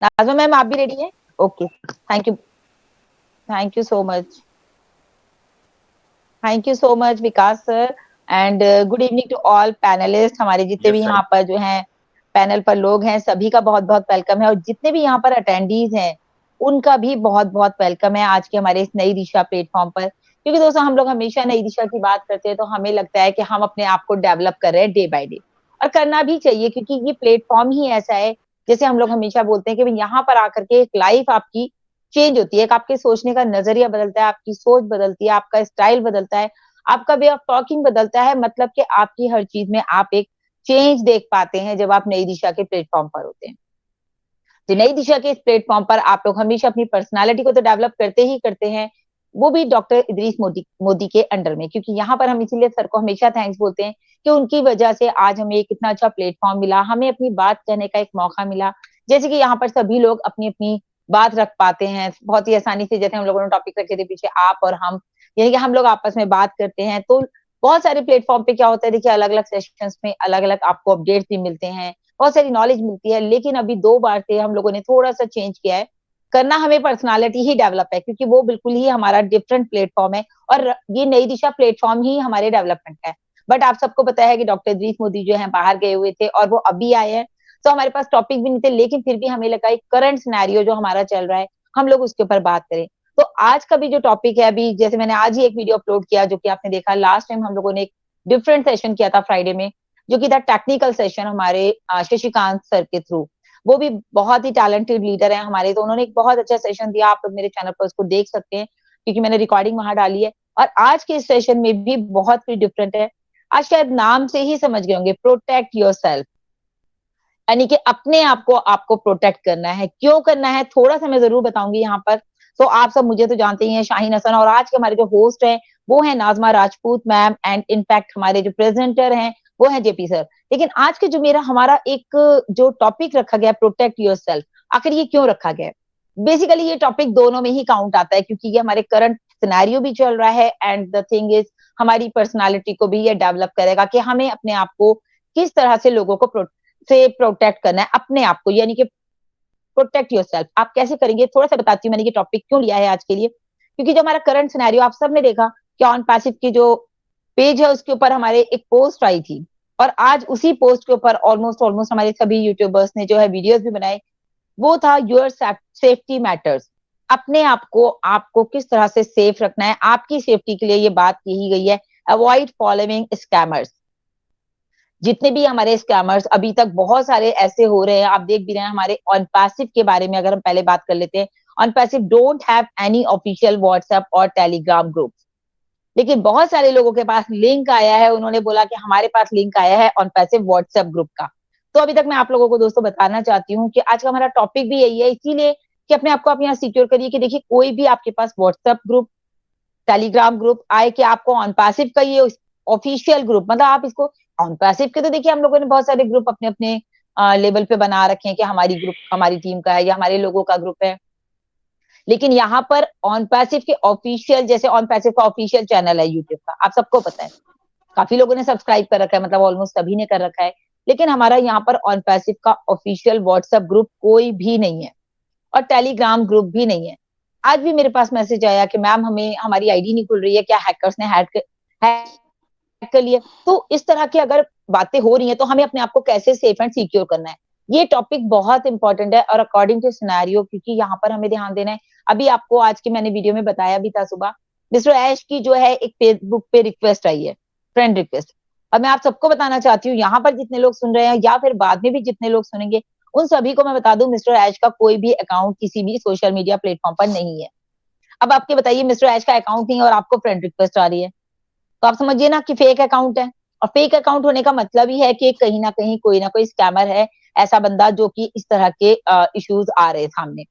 नाज़मा ma'am आप भी ready हैं? Okay, thank you so much. Thank you so much Vikas sir and good evening to all panelist. हमारे जितने भी यस सर। यहाँ पर जो हैं पैनल पर लोग हैं सभी का बहुत-बहुत वेलकम है और जितने भी यहाँ पर अटेंडीज हैं उनका भी बहुत-बहुत वेलकम है आज के हमारे इस नई दिशा प्लेटफॉर्म पर। क्योंकि दोस्तों हम लोग हमेशा नई दिशा की बात करते हैं तो हमें लगता है कि हम अपने आप को डेवलप कर रहे हैं डे बाय डे और करना भी चाहिए क्योंकि ये प्लेटफॉर्म ही ऐसा है जैसे हम लोग हमेशा बोलते हैं कि यहाँ पर आकर के एक लाइफ आपकी चेंज होती है, एक आपके सोचने का नजरिया बदलता है, आपकी सोच बदलती है, आपका स्टाइल बदलता है, आपका वे ऑफ टॉकिंग बदलता है, मतलब कि आपकी हर चीज में आप एक चेंज देख पाते हैं जब आप नई दिशा के प्लेटफॉर्म पर होते हैं। तो नई दिशा के इस प्लेटफॉर्म पर आप लोग हमेशा अपनी पर्सनालिटी को तो डेवलप करते ही करते हैं, वो भी डॉक्टर इदरीस मोदी मोदी के अंडर में, क्योंकि यहाँ पर हम इसीलिए सर को हमेशा थैंक्स बोलते हैं कि उनकी वजह से आज हमें एक इतना अच्छा प्लेटफॉर्म मिला, हमें अपनी बात कहने का एक मौका मिला। जैसे कि यहाँ पर सभी लोग अपनी अपनी बात रख पाते हैं बहुत ही आसानी से, जैसे हम लोगों ने टॉपिक रखे थे पीछे आप और हम, यानी कि हम लोग आपस में बात करते हैं। तो बहुत सारे प्लेटफॉर्म पे क्या होता है, देखिए अलग अलग सेशंस में अलग अलग आपको अपडेट्स भी मिलते हैं, बहुत सारी नॉलेज मिलती है, लेकिन अभी 2 बार से हम लोगों ने थोड़ा-सा चेंज किया है। करना हमें पर्सनैलिटी ही डेवलप है क्योंकि वो बिल्कुल ही हमारा डिफरेंट प्लेटफॉर्म है और ये नई दिशा प्लेटफॉर्म ही हमारे डेवलपमेंट का है। बट आप सबको पता है कि डॉक्टर इदरीस मोदी जो है बाहर गए हुए थे और वो अभी आए हैं, तो हमारे पास टॉपिक भी नहीं थे, लेकिन फिर भी हमें लगा एक करंट सिनेरियो जो हमारा चल रहा है, हम लोग उसके ऊपर बात करें। तो आज का भी जो टॉपिक है, अभी जैसे मैंने आज ही एक वीडियो अपलोड किया जो कि आपने देखा, लास्ट टाइम हम लोगों ने एक डिफरेंट सेशन किया था फ्राइडे में, जो कि था टेक्निकल सेशन हमारे शशिकांत सर के थ्रू। वो भी बहुत ही टैलेंटेड लीडर है हमारे, तो उन्होंने एक बहुत अच्छा सेशन दिया, आप लोग मेरे चैनल पर उसको देख सकते हैं क्योंकि मैंने रिकॉर्डिंग वहां डाली है। और आज के इस सेशन में भी बहुत ही डिफरेंट है। आज शायद नाम से ही समझ गए होंगे, प्रोटेक्ट योर सेल्फ, यानी कि अपने आप को आपको प्रोटेक्ट करना है। क्यों करना है थोड़ा सा मैं जरूर बताऊंगी यहाँ पर। तो आप सब मुझे तो जानते ही हैं, शाहीन हसन, और आज के हमारे जो होस्ट हैं वो है Najma Rajput ma'am, and in fact हमारे जो प्रेजेंटर हैं वो है जेपी सर। लेकिन आज के जो मेरा हमारा एक जो टॉपिक रखा गया, प्रोटेक्ट योर सेल्फ, आखिर ये क्यों रखा गया है? बेसिकली ये टॉपिक दोनों में ही काउंट आता है क्योंकि ये हमारे करंट सिनेरियो भी चल रहा है एंड द थिंग इज हमारी पर्सनालिटी को भी ये डेवलप करेगा कि हमें अपने आप को किस तरह से लोगों को से प्रोटेक्ट करना है, अपने आप को, यानी कि प्रोटेक्ट योरसेल्फ आप कैसे करेंगे, थोड़ा सा बताती हूँ मैंने ये टॉपिक क्यों लिया है आज के लिए। क्योंकि जो हमारा करंट सिनेरियो आप सबने देखा कि ऑन पैसिव की जो पेज है उसके ऊपर हमारे एक पोस्ट आई थी और आज उसी पोस्ट के ऊपर ऑलमोस्ट ऑलमोस्ट हमारे सभी यूट्यूबर्स ने जो है वीडियोस भी बनाए। वो था योर सेफ्टी मैटर्स, अपने आप को आपको किस तरह से सेफ रखना है, आपकी सेफ्टी के लिए ये बात कही गई है। अवॉइड फॉलोइंग स्कैमर्स, जितने भी हमारे स्कैमर्स अभी तक बहुत सारे ऐसे हो रहे हैं, आप देख भी रहे हैं। हमारे ऑन पैसिव के बारे में अगर हम पहले बात कर लेते हैं, on passive don't have any official WhatsApp और टेलीग्राम ग्रुप, लेकिन बहुत सारे लोगों के पास लिंक आया है, उन्होंने बोला कि हमारे पास लिंक आया है ऑन पैसिव व्हाट्सएप ग्रुप का। तो अभी तक मैं आप लोगों को दोस्तों बताना चाहती हूँ कि आज का हमारा टॉपिक भी यही है, इसीलिए कि अपने आप को आप यहाँ सिक्योर करिए कि देखिए कोई भी आपके पास व्हाट्सएप ग्रुप, टेलीग्राम ग्रुप आए कि आपको ऑन पैसिव का ये ऑफिशियल ग्रुप, मतलब आप इसको ऑन पैसिव के, तो देखिए हम लोगों ने बहुत सारे ग्रुप अपने अपने लेवल पे बना रखे हैं कि हमारी ग्रुप हमारी टीम का है या हमारे लोगों का ग्रुप है। लेकिन यहाँ पर ऑन पैसिव के ऑफिशियल, जैसे ऑन पैसिव का ऑफिशियल चैनल है यूट्यूब का, आप सबको पता है, काफी लोगों ने सब्सक्राइब कर रखा है, मतलब ऑलमोस्ट सभी ने कर रखा है। लेकिन हमारा यहाँ पर ऑन पैसिव का ऑफिशियल व्हाट्सएप ग्रुप कोई भी नहीं है और टेलीग्राम ग्रुप भी नहीं है। आज भी मेरे पास मैसेज आया कि मैम हमें हमारी आईडी नहीं खुल रही है, क्या हैकर्स ने हैक कर लिया। तो इस तरह की अगर बातें हो रही हैं तो हमें अपने आप को कैसे सेफ एंड सिक्योर करना है, ये टॉपिक बहुत इंपॉर्टेंट है और अकॉर्डिंग टू सिनेरियो, क्योंकि यहाँ पर हमें ध्यान देना है। अभी आपको आज की मैंने वीडियो में बताया भी था सुबह, मिस्टर ऐश की जो है एक फेसबुक पे रिक्वेस्ट आई है, फ्रेंड रिक्वेस्ट। और मैं आप सबको बताना चाहती हूँ, यहाँ पर जितने लोग सुन रहे हैं या फिर बाद में भी जितने लोग सुनेंगे, उन सभी को मैं बता दूं मिस्टर ऐश का कोई भी अकाउंट किसी भी सोशल मीडिया प्लेटफॉर्म पर नहीं है। अब आपके बताइए, मिस्टर ऐश का अकाउंट नहीं है और आपको फ्रेंड रिक्वेस्ट आ रही है, तो आप समझिए ना कि फेक अकाउंट है। और फेक अकाउंट होने का मतलब ही है कि कहीं ना कहीं कोई ना कोई स्कैमर है, ऐसा बंदा जो कि इस तरह के इश्यूज आ रहे हैं सामने।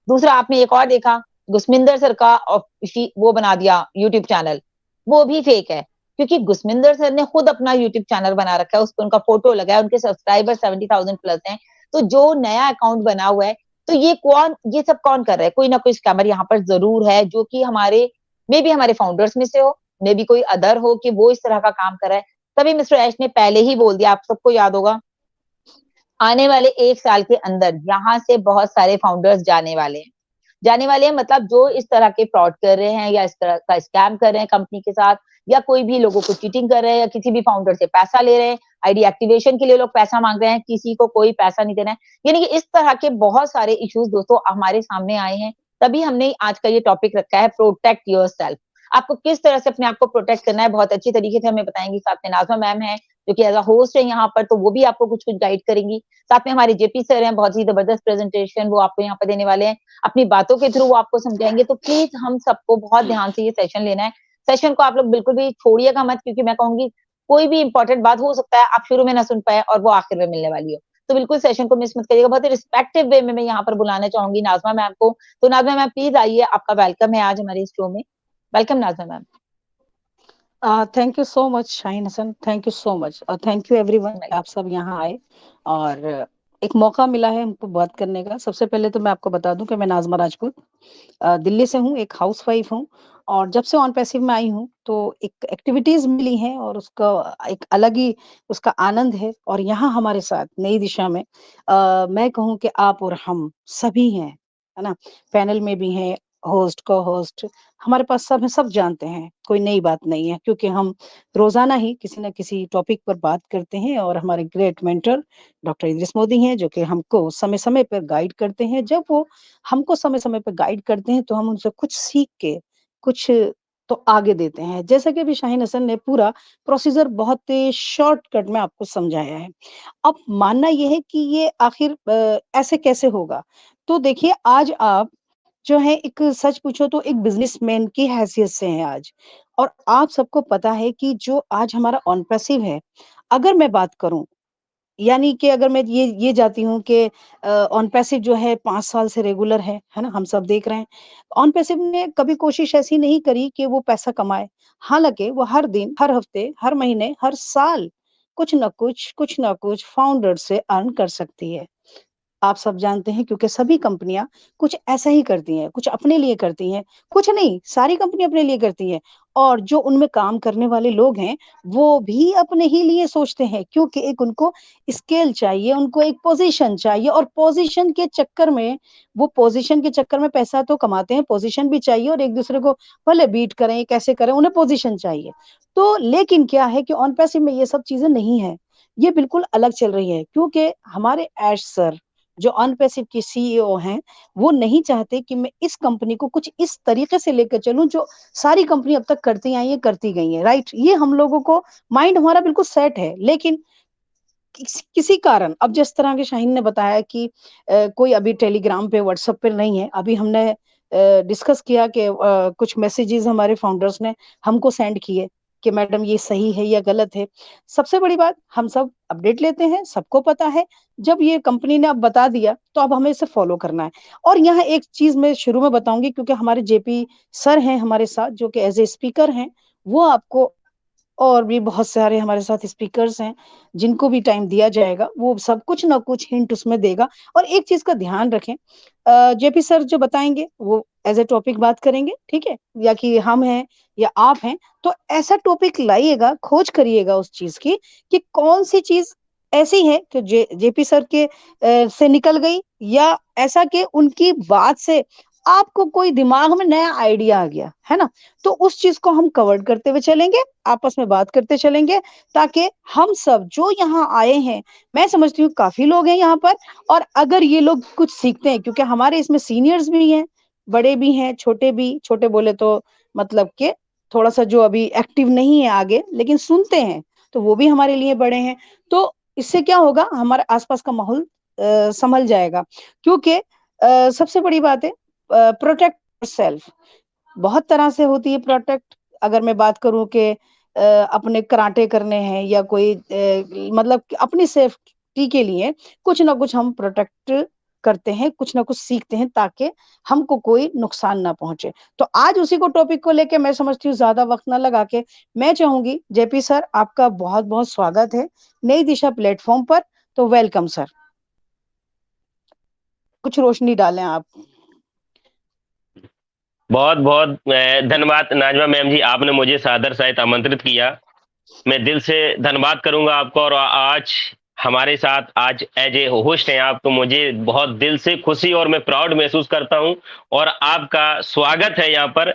दूसरा आपने एक और देखा, गुसमिंदर सर का वो बना दिया यूट्यूब चैनल, वो भी फेक है क्योंकि गुसमिंदर सर ने खुद अपना यूट्यूब चैनल बना रखा है, उस पर उनका फोटो लगा है, उनके सब्सक्राइबर 70,000 प्लस हैं। तो जो नया अकाउंट बना हुआ है, तो ये सब कौन कर रहा है? कोई ना कोई स्कैमर यहाँ पर जरूर है जो कि हमारे मे बी हमारे फाउंडर्स में से हो, मे बी कोई अदर हो कि वो इस तरह का काम कर रहा है। तभी मिस्टर ऐश ने पहले ही बोल दिया, आप सबको याद होगा आने वाले 1 साल के अंदर यहाँ से बहुत सारे फाउंडर्स जाने वाले हैं, मतलब जो इस तरह के फ्रॉड कर रहे हैं या इस तरह का स्कैम कर रहे हैं कंपनी के साथ, या कोई भी लोगों को चीटिंग कर रहे हैं, या किसी भी फाउंडर से पैसा ले रहे हैं, आईडी एक्टिवेशन के लिए लोग पैसा मांग रहे हैं, किसी को कोई पैसा नहीं देना है। यानी कि इस तरह के बहुत सारे इश्यूज दोस्तों हमारे सामने आए हैं, तभी हमने आज का ये टॉपिक रखा है, प्रोटेक्ट योरसेल्फ। आपको किस तरह से अपने आप को प्रोटेक्ट करना है, बहुत अच्छी तरीके से हमें बताएंगी। साथ में नाज़मा मैम है जो कि एज अ होस्ट है यहाँ पर, तो वो भी आपको कुछ कुछ गाइड करेंगी। साथ में हमारे जेपी सर हैं, बहुत ही जबरदस्त प्रेजेंटेशन वो आपको यहाँ पर देने वाले हैं, अपनी बातों के थ्रू वो आपको समझाएंगे। तो प्लीज हम सबको बहुत ध्यान से ये सेशन लेना है। सेशन को आप लोग बिल्कुल भी छोड़िएगा मत, क्योंकि मैं कहूंगी कोई भी इंपॉर्टेंट बात हो सकता है आप शुरू में ना सुन पाए और वो आखिर में मिलने वाली हो। तो बिल्कुल सेशन को मिस मत करिएगा। बहुत ही रिस्पेक्टिव वे में मैं यहाँ पर बुलाना चाहूंगी नाज़मा मैम को। तो नाज़मा मैम प्लीज आइए, आपका वेलकम है आज हमारे इस शो में। Welcome Nazma ma'am. Thank you so much Shaheen Hasan, thank you so much और थैंक यू एवरीवन, आप सब यहाँ आए और एक मौका मिला है हमको बात करने का। सबसे पहले तो मैं आपको बता दूं कि मैं नाज़मा राजपूत दिल्ली से हूँ, एक हाउसवाइफ हूँ और जब से ऑन पैसिव में आई हूँ तो एक एक्टिविटीज मिली हैं और उसका एक अलग ही उसका आनंद है। और यहाँ हमारे साथ नई दिशा में मैं कहूँ कि आप और हम सभी हैं, है ना, पैनल में भी हैं, होस्ट को होस्ट हमारे पास सब है, सब जानते हैं, कोई नई बात नहीं है क्योंकि हम रोजाना ही किसी न किसी टॉपिक पर बात करते हैं। और हमारे great mentor doctor Idris Modi हैं जो कि हमको समय समय पर गाइड करते हैं। जब वो हमको समय समय पर गाइड करते हैं तो हम उनसे कुछ सीख के कुछ तो आगे देते हैं। जैसा कि अभी शाहीन हसन ने पूरा प्रोसीजर बहुत शॉर्टकट में आपको समझाया है। अब मानना ये है कि ये आखिर ऐसे कैसे होगा। तो देखिए, आज आप जो है एक सच पूछो तो एक बिजनेसमैन की हैसियत से हैं आज। और आप सबको पता है कि जो आज हमारा ऑन पैसिव है, अगर मैं बात करूं, यानी कि अगर मैं ये जाती हूँ कि ऑन पैसिव जो है 5 साल से रेगुलर है ना? हम सब देख रहे हैं। ऑन पैसिव ने कभी कोशिश ऐसी नहीं करी कि वो पैसा कमाए। हालाँकि वो हर दिन, हर हफ्ते, हर महीने, हर साल कुछ न कुछ फाउंडर से अर्न कर सकती है। आप सब जानते हैं क्योंकि सभी कंपनियां कुछ ऐसा ही करती हैं, कुछ अपने लिए करती हैं, कुछ नहीं, सारी कंपनी अपने लिए करती हैं। और जो उनमें काम करने वाले लोग हैं, वो भी अपने ही लिए सोचते हैं क्योंकि एक उनको स्केल चाहिए, उनको एक पोजीशन चाहिए और पोजीशन के चक्कर में, वो पोजीशन के चक्कर में पैसा तो कमाते हैं, पोजीशन भी चाहिए और एक दूसरे को भले बीट करें, कैसे करें, उन्हें पोजीशन चाहिए। तो लेकिन क्या है कि ऑन पैसिव में ये सब चीजें नहीं है, ये बिल्कुल अलग चल रही है क्योंकि हमारे ऐश सर जो अनपैसिव के सीईओ हैं, वो नहीं चाहते कि मैं इस कंपनी को कुछ इस तरीके से लेकर चलूं जो सारी कंपनी अब तक करती आई है, करती गई है, राइट। ये हम लोगों को माइंड हमारा बिल्कुल सेट है। लेकिन किसी कारण, अब जिस तरह के शाहीन ने बताया कि कोई अभी टेलीग्राम पे व्हाट्सएप पे नहीं है, अभी हमने डिस्कस किया कि कुछ मैसेजेस हमारे फाउंडर्स ने हमको सेंड किए कि मैडम ये सही है या गलत है। सबसे बड़ी बात, हम सब अपडेट लेते हैं, सबको पता है। जब ये कंपनी ने अब बता दिया तो अब हमें इसे फॉलो करना है। और यहाँ एक चीज मैं शुरू में बताऊंगी क्योंकि हमारे जेपी सर हैं हमारे साथ जो कि एज ए स्पीकर हैं, वो आपको, और भी बहुत सारे हमारे साथ स्पीकर्स हैं जिनको भी टाइम दिया जाएगा, वो सब कुछ ना कुछ हिंट उसमें देगा। और एक चीज का ध्यान रखें, जेपी सर जो बताएंगे वो एज ए टॉपिक बात करेंगे, ठीक है, या कि हम हैं या आप हैं, तो ऐसा टॉपिक लाइएगा, खोज करिएगा उस चीज की कि कौन सी चीज ऐसी है कि जेपी सर के से निकल गई, या ऐसा कि उनकी बात से आपको कोई दिमाग में नया आइडिया आ गया, है ना। तो उस चीज को हम कवर करते हुए चलेंगे, आपस में बात करते चलेंगे, ताकि हम सब जो यहाँ आए हैं, मैं समझती हूँ काफी लोग हैं यहाँ पर, और अगर ये लोग कुछ सीखते हैं, क्योंकि हमारे इसमें सीनियर्स भी हैं, बड़े भी हैं, छोटे भी, छोटे बोले तो मतलब के थोड़ा सा जो अभी एक्टिव नहीं है आगे लेकिन सुनते हैं, तो वो भी हमारे लिए बड़े हैं। तो इससे क्या होगा, हमारे आसपास का माहौल संभल जाएगा। क्योंकि सबसे बड़ी बात है, प्रोटेक्ट सेल्फ बहुत तरह से होती है प्रोटेक्ट। अगर मैं बात करूं कि अपने कराटे करने हैं या कोई मतलब अपनी सेफ्टी के लिए कुछ ना कुछ हम प्रोटेक्ट करते हैं, कुछ ना कुछ सीखते हैं ताकि हमको कोई नुकसान ना पहुंचे। तो आज उसी को टॉपिक को लेके मैं समझती हूँ ज्यादा वक्त ना लगा के मैं चाहूंगी, जेपी सर आपका बहुत बहुत स्वागत है नई दिशा प्लेटफॉर्म पर। तो वेलकम सर, कुछ रोशनी डालें आप। बहुत बहुत धन्यवाद नाजमा मैम जी, आपने मुझे सादर सहित आमंत्रित किया। मैं दिल से धन्यवाद करूंगा आपको। और आज हमारे साथ आज एज ए होस्ट हैं आप, तो मुझे बहुत दिल से खुशी और मैं प्राउड महसूस करता हूं और आपका स्वागत है यहाँ पर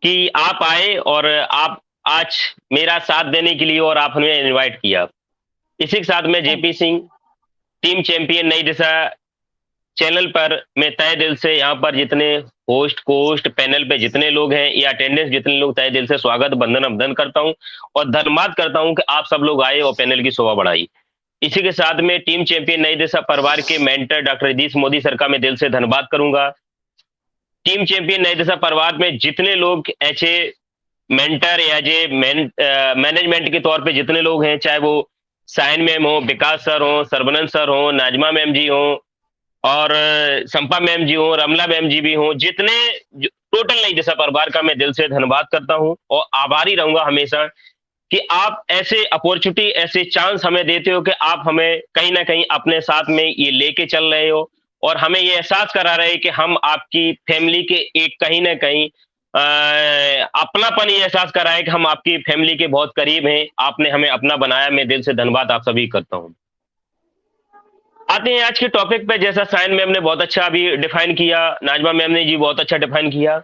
कि आप आए और आप आज मेरा साथ देने के लिए और आपने इनवाइट किया। इसी के साथ मैं जेपी सिंह, टीम चैंपियन नई दिशा चैनल पर मैं तहे दिल से यहाँ पर जितने होस्ट कोस्ट पैनल पे जितने लोग हैं या अटेंडेंस जितने लोग, तहे दिल से स्वागत बंदन अभिनंदन करता हूँ और धन्यवाद करता हूँ कि आप सब लोग आए और पैनल की शोभा बढ़ाई। इसी के साथ में टीम चैंपियन नई दिशा परिवार के mentor doctor Yatish Modi sir का मैं दिल से धन्यवाद करूंगा। टीम चैंपियन नई दिशा परिवार में जितने लोग ऐसे मेंटर या जे मैनेजमेंट के तौर पे जितने लोग हैं, चाहे वो साइन मैम हो, विकास सर हो, सरबनंद सर हो, नाजमा मैम जी हो और संपा मैम जी हो, रमला मैम जी भी हो, जितने टोटल नई दिशा परिवार का मैं दिल से धन्यवाद करता हूं और आभारी रहूंगा हमेशा कि आप ऐसे अपॉर्चुनिटी, ऐसे चांस हमें देते हो कि आप हमें कहीं ना कहीं अपने साथ में ये लेके चल रहे हो और हमें ये एहसास करा रहे हैं कि हम आपकी फैमिली के एक कहीं ना कहीं अपनापन ये एहसास करा है कि हम आपकी फैमिली के बहुत करीब हैं, आपने हमें अपना बनाया। मैं दिल से धन्यवाद आप सभी करता हूँ। आते हैं आज के टॉपिक पे। जैसा साइन मैम ने बहुत अच्छा अभी डिफाइन किया, नाजमा मैम ने जी बहुत अच्छा डिफाइन किया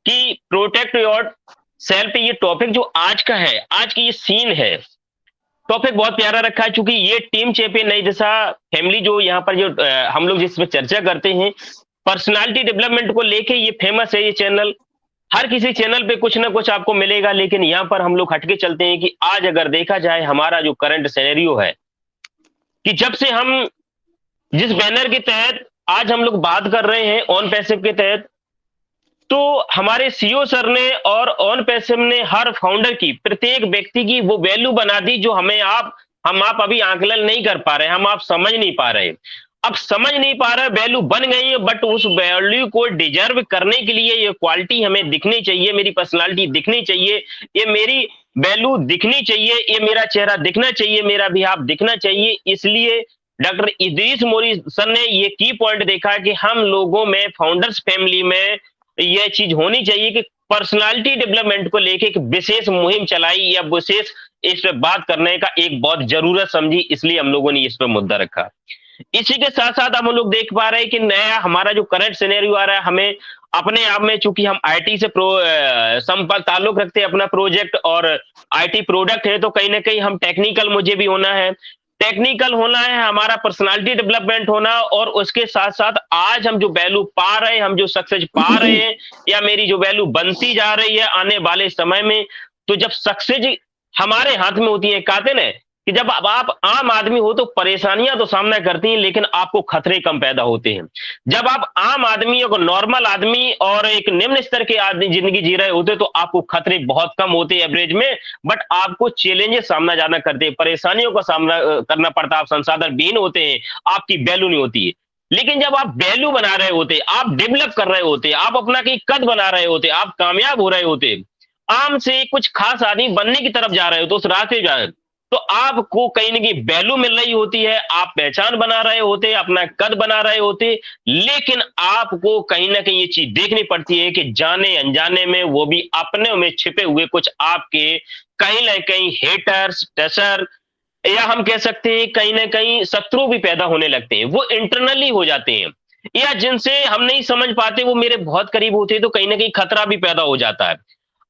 कि प्रोटेक्ट योर सेल्फ, ये टॉपिक जो आज का है, आज की ये सीन है, टॉपिक बहुत प्यारा रखा है क्योंकि ये टीम चैंपियन नई दिशा फैमिली जो यहाँ पर जो हम लोग जिसमें चर्चा करते हैं पर्सनालिटी डेवलपमेंट को लेके, ये फेमस है ये चैनल। हर किसी चैनल पे कुछ ना कुछ आपको मिलेगा, लेकिन यहाँ पर हम लोग हटके चलते हैं कि आज अगर देखा जाए हमारा जो करंट सिनेरियो है कि जब से हम जिस बैनर के तहत आज हम लोग बात कर रहे हैं ऑन पैसिव के तहत, तो हमारे सीईओ सर ने और ऑन पैसिव ने हर फाउंडर की, प्रत्येक व्यक्ति की वो वैल्यू बना दी जो हम आप अभी आकलन नहीं कर पा रहे, हम आप समझ नहीं पा रहे। अब समझ नहीं पा रहे, वैल्यू बन गई है, बट उस वैल्यू को डिजर्व करने के लिए ये क्वालिटी हमें दिखनी चाहिए, मेरी पर्सनालिटी दिखनी चाहिए, ये मेरी वैल्यू दिखनी चाहिए, ये मेरा चेहरा दिखना चाहिए, मेरा बिहेव दिखना चाहिए। इसलिए डॉक्टर यतीश मोदी सर ने ये की पॉइंट देखा कि हम लोगों में, फाउंडर्स फैमिली में यह चीज होनी चाहिए कि पर्सनालिटी डेवलपमेंट को लेके एक विशेष मुहिम चलाई या विशेष इस पे बात करने का एक बहुत जरूरत समझी, इसलिए हम लोगों ने इस पे मुद्दा रखा। इसी के साथ साथ हम लोग देख पा रहे हैं कि नया हमारा जो करंट सिनेरियो आ रहा है, हमें अपने आप में, चूंकि हम आईटी से संपर्क ताल्लुक रखते हैं, अपना प्रोजेक्ट और आईटी प्रोडक्ट है, तो कहीं ना कहीं हम टेक्निकल मुझे भी होना है, टेक्निकल होना है, हमारा पर्सनालिटी डेवलपमेंट होना, और उसके साथ साथ आज हम जो वैल्यू पा रहे हैं, हम जो सक्सेस पा रहे हैं या मेरी जो वैल्यू बनती जा रही है आने वाले समय में, तो जब सक्सेस हमारे हाथ में होती है, कहते ना कि जब आप आम आदमी हो तो परेशानियां तो सामना करती हैं, लेकिन आपको खतरे कम पैदा होते हैं। जब आप आम आदमी और नॉर्मल आदमी और एक निम्न स्तर के आदमी जिंदगी जी रहे होते तो आपको खतरे बहुत कम होते हैं एवरेज में, बट आपको चैलेंजेस सामना जाना करते हैं, परेशानियों का सामना करना पड़ता है, आप संसाधन विहीन होते हैं, आपकी वैल्यू नहीं होती है। लेकिन जब आप वैल्यू बना रहे होते, आप डेवलप कर रहे होते, आप अपना कहीं कद बना रहे होते, आप कामयाब हो रहे होते, आम से कुछ खास आदमी बनने की तरफ जा रहे हो, तो उस रास्ते जा रहे, तो आपको कहीं ना कहीं वैल्यू मिल रही होती है, आप पहचान बना रहे होते, अपना कद बना रहे होते, लेकिन आपको कहीं ना कहीं ये चीज देखनी पड़ती है कि जाने अनजाने में, वो भी अपने में छिपे हुए कुछ आपके कहीं ना कहीं हेटर्स, टसर, या हम कह सकते हैं कहीं ना कहीं शत्रु भी पैदा होने लगते हैं, वो इंटरनली हो जाते हैं, या जिनसे हम नहीं समझ पाते वो मेरे बहुत करीब होते हैं, तो कहीं ना कहीं खतरा भी पैदा हो जाता है।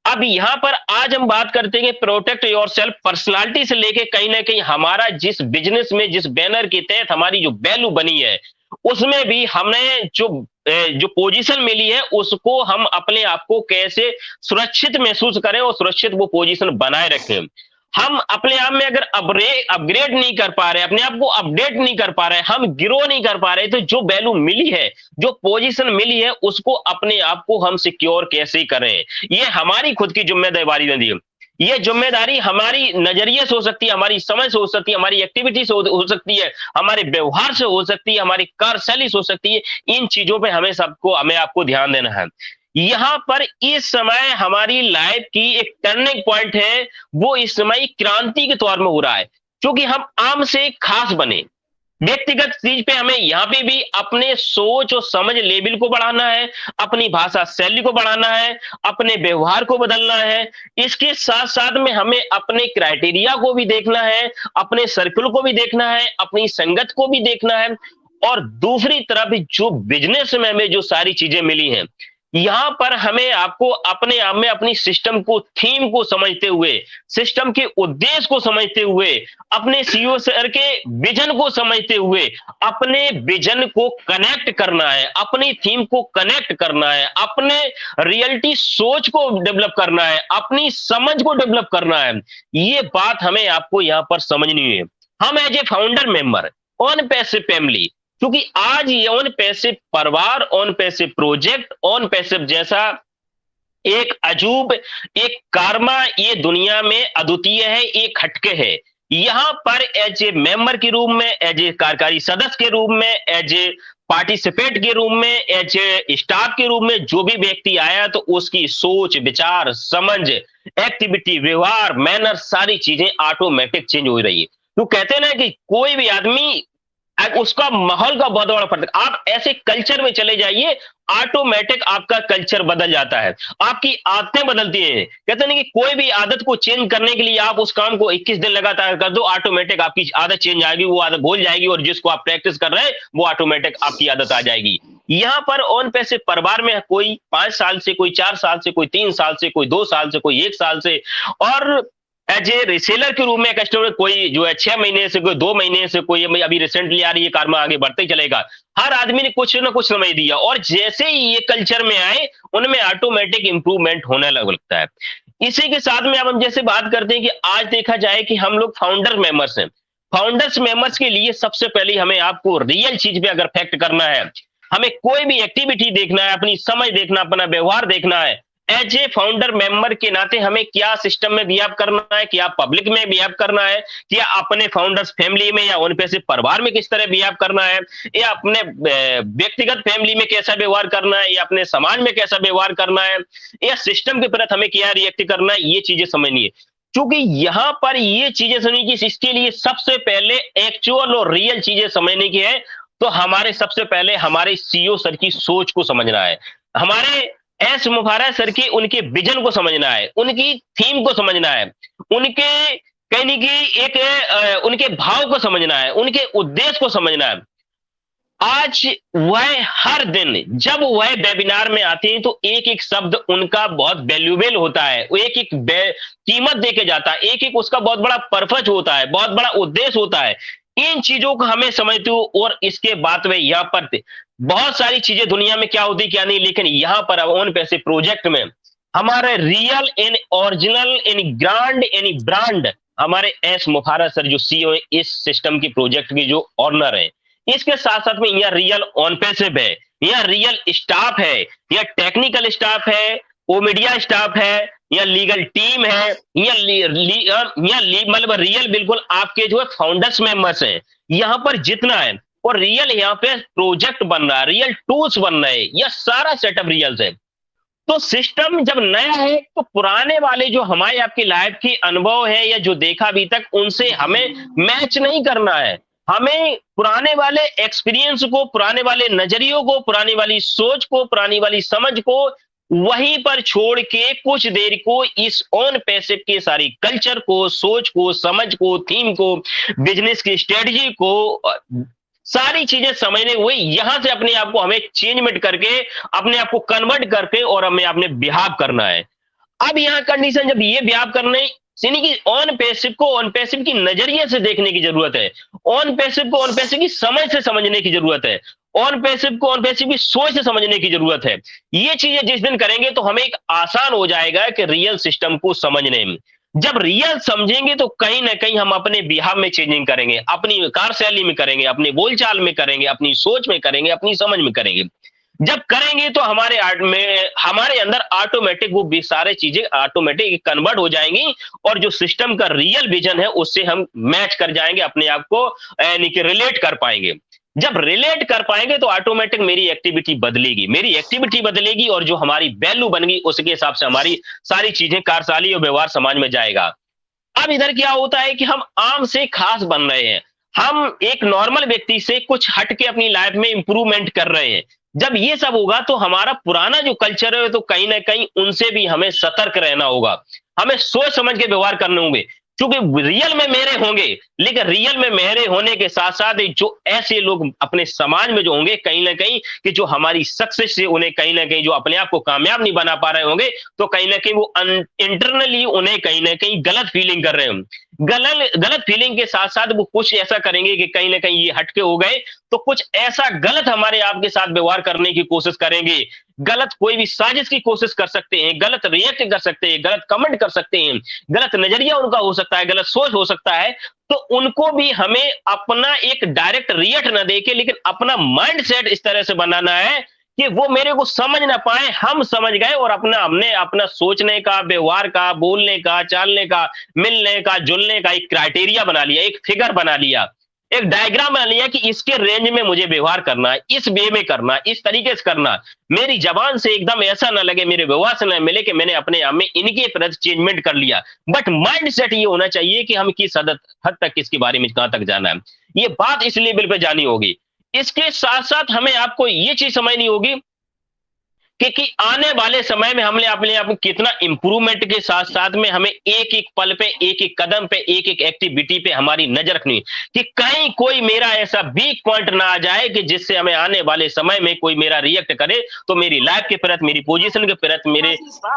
अब यहां पर आज हम बात करते हैं प्रोटेक्ट योरसेल्फ, पर्सनालिटी से लेके कहीं ना कहीं हमारा जिस बिजनेस में, जिस बैनर के तहत हमारी जो वैल्यू बनी है, उसमें भी हमें जो पोजीशन मिली है, उसको हम अपने आप को कैसे सुरक्षित महसूस करें और सुरक्षित वो पोजीशन बनाए रखें। हम अपने आप में अगर अपग्रेड नहीं कर पा रहे, अपने आप को अपडेट नहीं कर पा रहे, हम ग्रो नहीं कर पा रहे, तो जो वैल्यू मिली है, जो पोजीशन मिली है, उसको अपने आप को हम सिक्योर कैसे करें, ये हमारी खुद की जिम्मेदारी बनी है। ये जिम्मेदारी हमारी नजरिए से हो सकती है, हमारी समझ से हो सकती है, हमारी एक्टिविटी से हो सकती है, हमारे व्यवहार से हो सकती है, हमारी कार्यशैली से हो सकती है। इन चीजों पे हमें आपको ध्यान देना है। यहां पर इस समय हमारी लाइफ की एक टर्निंग पॉइंट है, वो इस समय क्रांति के तौर में हो रहा है, क्योंकि हम आम से खास बने। व्यक्तिगत चीज पे हमें यहाँ पे भी अपने सोच और समझ लेवल को बढ़ाना है, अपनी भाषा शैली को बढ़ाना है, अपने व्यवहार को बदलना है। इसके साथ साथ में हमें अपने क्राइटेरिया को भी देखना है, अपने सर्कल को भी देखना है, अपनी संगत को भी देखना है। और दूसरी तरफ जो बिजनेस में हमें जो सारी चीजें मिली हैं, यहाँ पर हमें आपको अपने आप में अपनी सिस्टम को, थीम को समझते हुए, सिस्टम के उद्देश्य को समझते हुए, अपने सीईओ सर के विजन को समझते हुए, अपने विजन को कनेक्ट करना है, अपनी थीम को कनेक्ट करना है, अपने रियलिटी सोच को डेवलप करना है, अपनी समझ को डेवलप करना है। ये बात हमें आपको यहाँ पर समझनी है। हम as a founder member, Onpassive family, क्योंकि आज ये ऑन पैसिव परिवार, Onpassive project, Onpassive जैसा एक अजूब, एक कार्मा ये दुनिया में अद्वितीय है, एक हटके है। यहाँ पर एज ए मेंबर के रूप में, एज ए कार्यकारी सदस्य के रूप में, एज ए पार्टिसिपेट के रूप में, एज ए स्टाफ के रूप में जो भी व्यक्ति आया तो उसकी सोच, विचार, समझ, एक्टिविटी, व्यवहार, मैनर, सारी चीजें ऑटोमेटिक चेंज हो रही है। तो कहते हैं ना कि कोई भी आदमी उसका माहौल का बहुत बड़ा फर्क। आप ऐसे कल्चर में चले जाइए, ऑटोमेटिक आपका कल्चर बदल जाता है, आपकी आदतें बदलती हैं। कहते हैं कि कोई भी आदत को चेंज करने के लिए आप उस काम को 21 दिन लगातार कर दो, ऑटोमेटिक आपकी आदत चेंज आएगी, वो आदत भूल जाएगी, और जिसको आप प्रैक्टिस कर रहे हैं वो ऑटोमेटिक आपकी आदत आ जाएगी। यहाँ पर ऑन पैसिव परिवार में कोई 5 साल से, कोई 4 साल से, कोई 3 साल से, कोई 2 साल से, कोई 1 साल से, और एज ए रिसेलर के रूप में कस्टमर कोई जो है 6 महीने से, कोई 2 महीने से, कोई अभी रिसेंटली आ रही है कार में, आगे बढ़ते ही चलेगा। हर आदमी ने कुछ ना कुछ समझ दिया, और जैसे ही ये कल्चर में आए उनमें ऑटोमेटिक इंप्रूवमेंट होने लगता है। इसी के साथ में अब हम जैसे बात करते हैं कि आज देखा जाए कि हम लोग फाउंडर मेंबर्स हैं। फाउंडर्स मेंबर्स के लिए सबसे पहले हमें आपको रियल चीज पे अगर फैक्ट करना है, हमें कोई भी एक्टिविटी देखना है, अपनी समझ देखना, अपना व्यवहार देखना है, एज ए फाउंडर मेंबर के नाते हमें क्या सिस्टम में बिहेव करना है, क्या पब्लिक में बिहेव करना है, क्या अपने फाउंडर्स फैमिली में या उन पैसे परिवार में किस तरह बिहेव करना है, या अपने व्यक्तिगत फैमिली में कैसा व्यवहार करना है, या अपने समाज में कैसा व्यवहार करना है, या सिस्टम के प्रति हमें क्या रिएक्ट करना है, ये चीजें समझनी है। क्योंकि यहाँ पर ये चीजें समझनी की, इसके लिए सबसे पहले एक्चुअल और रियल चीजें समझने की है, तो हमारे सबसे पहले हमारे सीईओ सर की सोच को समझना है, हमारे एस मुबारक सर की उनके विजन को समझना है, उनकी थीम को समझना है, उनके कहने की एक उनके भाव को समझना है, उनके उद्देश्य को समझना है। आज वह हर दिन जब वह वेबिनार में आते हैं तो एक एक शब्द उनका बहुत वैल्यूएबल होता है, वो एक एक कीमत देके जाता है, एक एक उसका बहुत बड़ा पर्पज होता है, बहुत बड़ा उद्देश्य होता है। इन चीजों को हमें समझते हो, और इसके बाद में यहाँ पर बहुत सारी चीजें दुनिया में क्या होती क्या नहीं, लेकिन यहाँ पर ऑन पैसे प्रोजेक्ट में हमारे real in original in grand in brand हमारे एस मुबारक सर जो सीईओ इस सिस्टम की प्रोजेक्ट की जो ऑनर है। इसके साथ साथ में यहाँ रियल ऑन पैसिव है, यहाँ रियल स्टाफ है, यहाँ टेक्निकल स्टाफ है, ओ मीडिया स्टाफ है, या लीगल टीम है, या मतलब रियल बिल्कुल आपके जो है फाउंडर्स मेंबर्स हैं यहाँ पर जितना है, और रियल यहाँ पे प्रोजेक्ट बन रहा है, रियल टूल्स बन रहे हैं, यह सारा सेटअप रियल है। तो सिस्टम जब नया है तो पुराने वाले जो हमारे आपकी लाइफ के अनुभव है या जो देखा अभी तक उनसे हमें मैच नहीं करना है। हमें पुराने वाले एक्सपीरियंस को, पुराने वाले नजरियों को, पुरानी वाली सोच को, पुरानी वाली समझ को वहीं पर छोड़ के कुछ देर को इस ऑन पैसिव के सारी कल्चर को, सोच को, समझ को, थीम को, बिजनेस की स्ट्रेटजी को, सारी चीजें समझने हुए यहां से अपने आप को हमें चेंजमेंट करके, अपने आप को कन्वर्ट करके और हमें अपने बिहेव करना है। अब यहाँ कंडीशन जब ये बिहेव करने यानी कि ऑन पैसिव को ऑन पैसिव की नजरिए से देखने की जरूरत है, ऑन पैसिव को ऑन पैसिव की समझ से समझने की जरूरत है, ऑन पैसिव को ऑन पैसिव की सोच से समझने की जरूरत है। ये चीजें जिस दिन करेंगे तो हमें एक आसान हो जाएगा कि रियल सिस्टम को समझने में। जब रियल समझेंगे तो कहीं ना कहीं हम अपने बिहाव में चेंजिंग करेंगे, अपनी कार्यशैली में करेंगे, अपने बोलचाल में करेंगे, अपनी सोच में करेंगे, अपनी समझ में करेंगे। जब करेंगे तो हमारे अंदर ऑटोमेटिक वो सारे चीजें ऑटोमेटिक कन्वर्ट हो जाएंगी, और जो सिस्टम का रियल विजन है उससे हम मैच कर जाएंगे, अपने आप को यानी कि रिलेट कर पाएंगे। जब रिलेट कर पाएंगे तो ऑटोमेटिक मेरी एक्टिविटी बदलेगी, और जो हमारी वैल्यू बनेगी उसके हिसाब से हमारी सारी चीजें कार्यशैली और व्यवहार समाज में जाएगा। अब इधर क्या होता है कि हम आम से खास बन रहे हैं, हम एक नॉर्मल व्यक्ति से कुछ हट के अपनी लाइफ में इंप्रूवमेंट कर रहे हैं। जब ये सब होगा तो हमारा पुराना जो कल्चर है तो कहीं न कहीं उनसे भी हमें सतर्क रहना होगा। हमें सोच समझ के व्यवहार करने होंगे। क्योंकि रियल में मेरे होंगे, लेकिन रियल में मेरे होने के साथ-साथ जो ऐसे लोग अपने समाज में जो होंगे कहीं न कहीं कि जो हमारी सक्सेस से उन्हें कहीं न कहीं जो अपने आप को कामयाब नहीं बना पा रहे होंगे, तो कहीं न कहीं वो इंटरनली उन्हें कहीं न कहीं गलत फीलिंग कर रहे होंगे। गलत फीलिंग के साथ-साथ वो कुछ ऐसा करेंगे कि कहीं न कहीं ये हटके हो गए, तो कुछ ऐसा गलत हमारे आपके साथ व्यवहार करने की कोशिश करेंगे। गलत कोई भी साजिश की कोशिश कर सकते हैं, गलत रिएक्ट कर सकते हैं, गलत कमेंट कर सकते हैं, गलत नज़रिया उनका हो सकता है, गलत सोच हो सकता है। तो उनको भी हमें अपना एक डायरेक्ट रिएक्ट ना देके लेकिन अपना माइंडसेट इस तरह से बनाना है कि वो मेरे को समझ ना पाए, हम समझ गए और हमने अपना सोचने का, व्यवहार का, बोलने का, चालने का, मिलने का, जुलने का एक क्राइटेरिया बना लिया, एक फिगर बना लिया, एक डायग्राम बना लिया कि इसके रेंज में मुझे व्यवहार करना है, इस वे में करना है, इस तरीके से करना है। मेरी जबान से एकदम ऐसा ना लगे, मेरे व्यवहार से ना मिले कि मैंने अपने आप में इनके प्रति चेंजमेंट कर लिया। बट माइंडसेट ये होना चाहिए कि हम किस हद तक इसके बारे में कहां तक जाना है। ये बात इस लेवल पे जानी होगी। इसके साथ-साथ हमें आपको ये चीज़ समझनी होगी कि आने वाले समय में हमने अपने आप को कितना इंप्रूवमेंट के साथ-साथ में हमें एक-एक पल पे, एक-एक कदम पे, एक-एक एक्टिविटी पे हमारी नज़र रखनी है कि कहीं कोई मेरा ऐसा वीक पॉइंट ना आ जाए कि जिससे हमें आने वाले समय में कोई मेरा रिएक्ट करे, तो मेरी लाइफ के प्रति, मेरी पोजीशन के प्रति,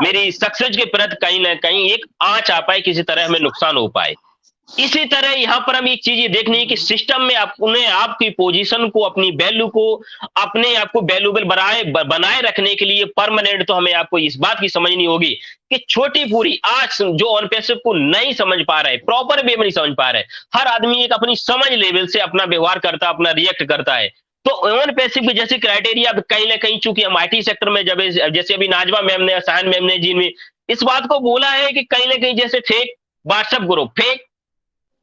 मेरी सक्सेस के प्रति कहीं न कहीं एक आँच आ पाए, किसी तरह हमें नुकसान हो पाए। इसी तरह यहाँ पर हम एक चीज ये देखनी है कि सिस्टम में अपने आपकी पोजीशन को, अपनी वैल्यू को, अपने आप को वैल्यूएबल बनाए रखने के लिए परमानेंट तो हमें आपको इस बात की समझनी होगी कि छोटी पूरी आज जो ऑन पैसिव को नहीं समझ पा रहे, प्रॉपर वे में नहीं समझ पा रहे, हर आदमी एक अपनी समझ लेवल से अपना व्यवहार करता, अपना रिएक्ट करता है। तो ऑन पैसिव की जैसे क्राइटेरिया कहीं ना कहीं चूंकि हम आईटी सेक्टर में जब जैसे अभी नाजमा मैम ने, सायन मैम ने जी ने इस बात को बोला है कि कहीं ना कहीं जैसे fake WhatsApp group, fake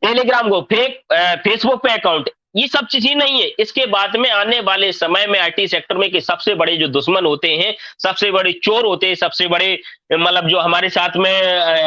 Telegram को, फेक फेसबुक पे अकाउंट, ये सब चीजें नहीं है। इसके बाद में आने वाले समय में आईटी सेक्टर में कि सबसे बड़े जो दुश्मन होते हैं, सबसे बड़े चोर होते हैं, सबसे बड़े मतलब जो हमारे साथ में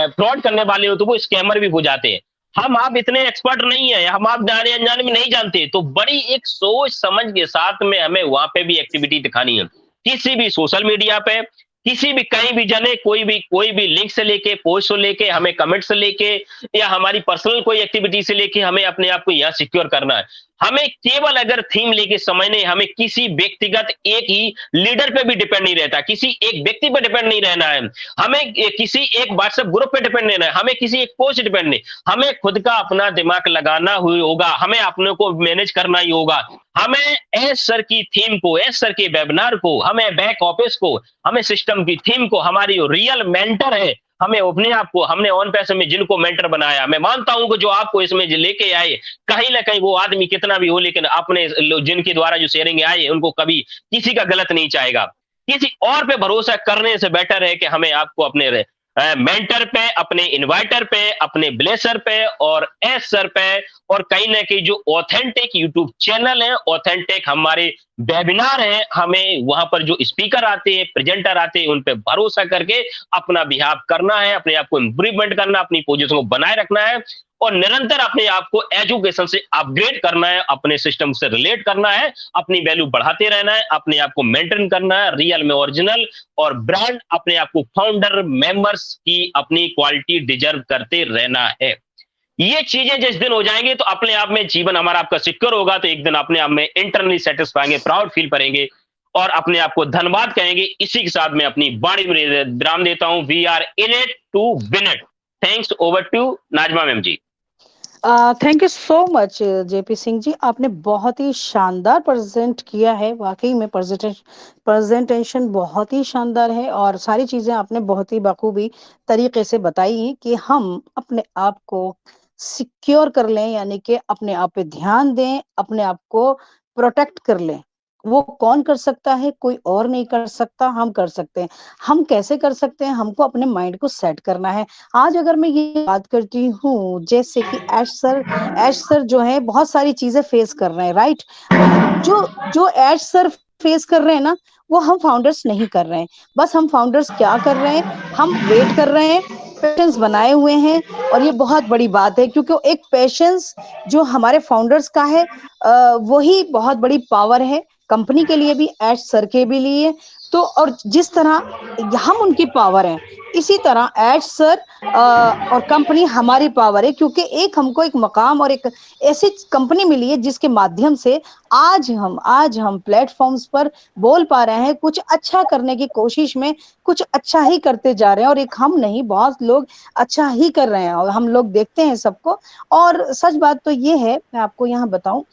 फ्रॉड करने वाले होते हैं वो स्कैमर भी हो जाते हैं। हम आप इतने एक्सपर्ट नहीं है, हम आप जाने अनजाने में नहीं जानते, तो बड़ी एक सोच समझ के साथ में हमें वहां पे भी एक्टिविटी दिखानी है। किसी भी सोशल मीडिया पे, किसी भी कहीं भी जाने, कोई भी लिंक से लेके, पोस्ट से लेके, हमें कमेंट से लेके या हमारी पर्सनल कोई एक्टिविटी से लेके हमें अपने आप को यहाँ सिक्योर करना है। हमें केवल अगर थीम लेके समझने, हमें किसी व्यक्तिगत एक ही लीडर पे भी डिपेंड नहीं रहता, किसी एक व्यक्ति पे डिपेंड नहीं रहना है, हमें किसी एक व्हाट्सएप ग्रुप पे डिपेंड नहीं रहना है, हमें किसी एक पोस्ट डिपेंड नहीं, हमें खुद का अपना दिमाग लगाना हुई होगा, हमें अपने को मैनेज करना ही होगा। हमें एस सर की थीम को, एस सर के वेबिनार को, हमें बैक ऑफिस को, हमें सिस्टम की थीम को, हमारी रियल मेंटर है, हमें अपने आप को, हमने ऑन पैसे में जिनको मेंटर बनाया, मैं मानता हूं कि जो आपको इसमें लेके आए, कहीं ना कहीं वो आदमी कितना भी हो लेकिन अपने जिनके द्वारा जो शेयरिंग आए उनको कभी किसी का गलत नहीं चाहेगा। किसी और पे भरोसा करने से बेटर है कि हमें आपको अपने मेंटर पे, अपने इन्वाइटर पे, अपने ब्लेसर पे और एस सर पे और कहीं ना कहीं जो ऑथेंटिक यूट्यूब चैनल है, ऑथेंटिक हमारे वेबिनार है, हमें वहां पर जो स्पीकर आते हैं, प्रेजेंटर आते हैं, उन पे भरोसा करके अपना बिहेव करना है, अपने आप को इंप्रूवमेंट करना, अपनी पोजीशन को बनाए रखना है और निरंतर अपने आप को एजुकेशन से अपग्रेड करना है, अपने सिस्टम से रिलेट करना है, अपनी वैल्यू बढ़ाते रहना है, अपने आप को मेंटेन करना है, रियल में ओरिजिनल और ब्रांड, अपने आप को फाउंडर मेंबर्स की अपनी क्वालिटी डिजर्व करते रहना है। ये चीजें जिस दिन हो जाएंगे तो अपने आप में जीवन हमारा आपका सिक्योर होगा, तो एक दिन अपने आप में इंटरनली सेटिस्फाएंगे, प्राउड फील करेंगे और अपने आप को धन्यवाद कहेंगे। इसी के साथ मैं अपनी बाणी में विराम देता हूं। We are in it to win it. Thanks, over to Nazma ma'am ji. Thank you so much JP Singh ji, आपने बहुत ही शानदार प्रेजेंट किया है। वाकई में प्रेजेंटेशन बहुत ही शानदार है और सारी चीजें आपने बहुत ही बखूबी तरीके से बताई हैं कि हम अपने आप को सिक्योर कर लें, यानी कि अपने आप पे ध्यान दें, अपने आप को प्रोटेक्ट कर लें। वो कौन कर सकता है? कोई और नहीं कर सकता, हम कर सकते हैं। हम कैसे कर सकते हैं? हमको अपने माइंड को सेट करना है। आज अगर मैं ये बात करती हूँ, जैसे कि ऐश सर जो है बहुत सारी चीजें फेस कर रहे हैं, राइट? जो जो ऐश सर फेस कर रहे हैं ना, वो हम फाउंडर्स नहीं कर रहे हैं। बस हम फाउंडर्स क्या कर रहे हैं? हम वेट कर रहे हैं पेशेंस बनाए हुए हैं, और ये बहुत बड़ी बात है, क्योंकि एक पेशेंस जो हमारे फाउंडर्स का है, वही बहुत बड़ी पावर है कंपनी के लिए भी, एज सर के भी लिए। तो और जिस तरह हम उनकी पावर हैं, इसी तरह एज सर और कंपनी हमारी पावर है, क्योंकि एक हमको एक मकाम और एक ऐसी कंपनी मिली है जिसके माध्यम से आज हम प्लेटफॉर्म्स पर बोल पा रहे हैं, कुछ अच्छा करने की कोशिश में, कुछ अच्छा ही करते जा रहे हैं। और एक हम नहीं, बहुत लोग अच्छा ही कर रहे हैं, और हम लोग देखते हैं सबको। और सच बात तो ये है, मैं आपको यहाँ बताऊं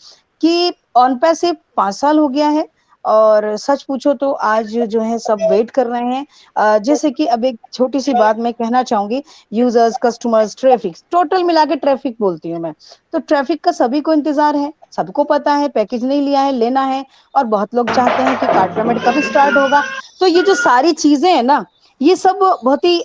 कि ऑनपे से 5 साल हो गया है, और सच पूछो तो आज जो है सब वेट कर रहे हैं। जैसे कि अब एक छोटी सी बात मैं कहना चाहूंगी, यूजर्स, कस्टमर्स, ट्रैफिक, टोटल मिला के ट्रैफिक बोलती हूँ मैं। तो ट्रैफिक का सभी को इंतजार है, सबको पता है पैकेज नहीं लिया है, लेना है, और बहुत लोग चाहते हैं कि कार्ड पेमेंट कब स्टार्ट होगा। तो ये जो सारी चीजें हैं ना, ये सब बहुत ही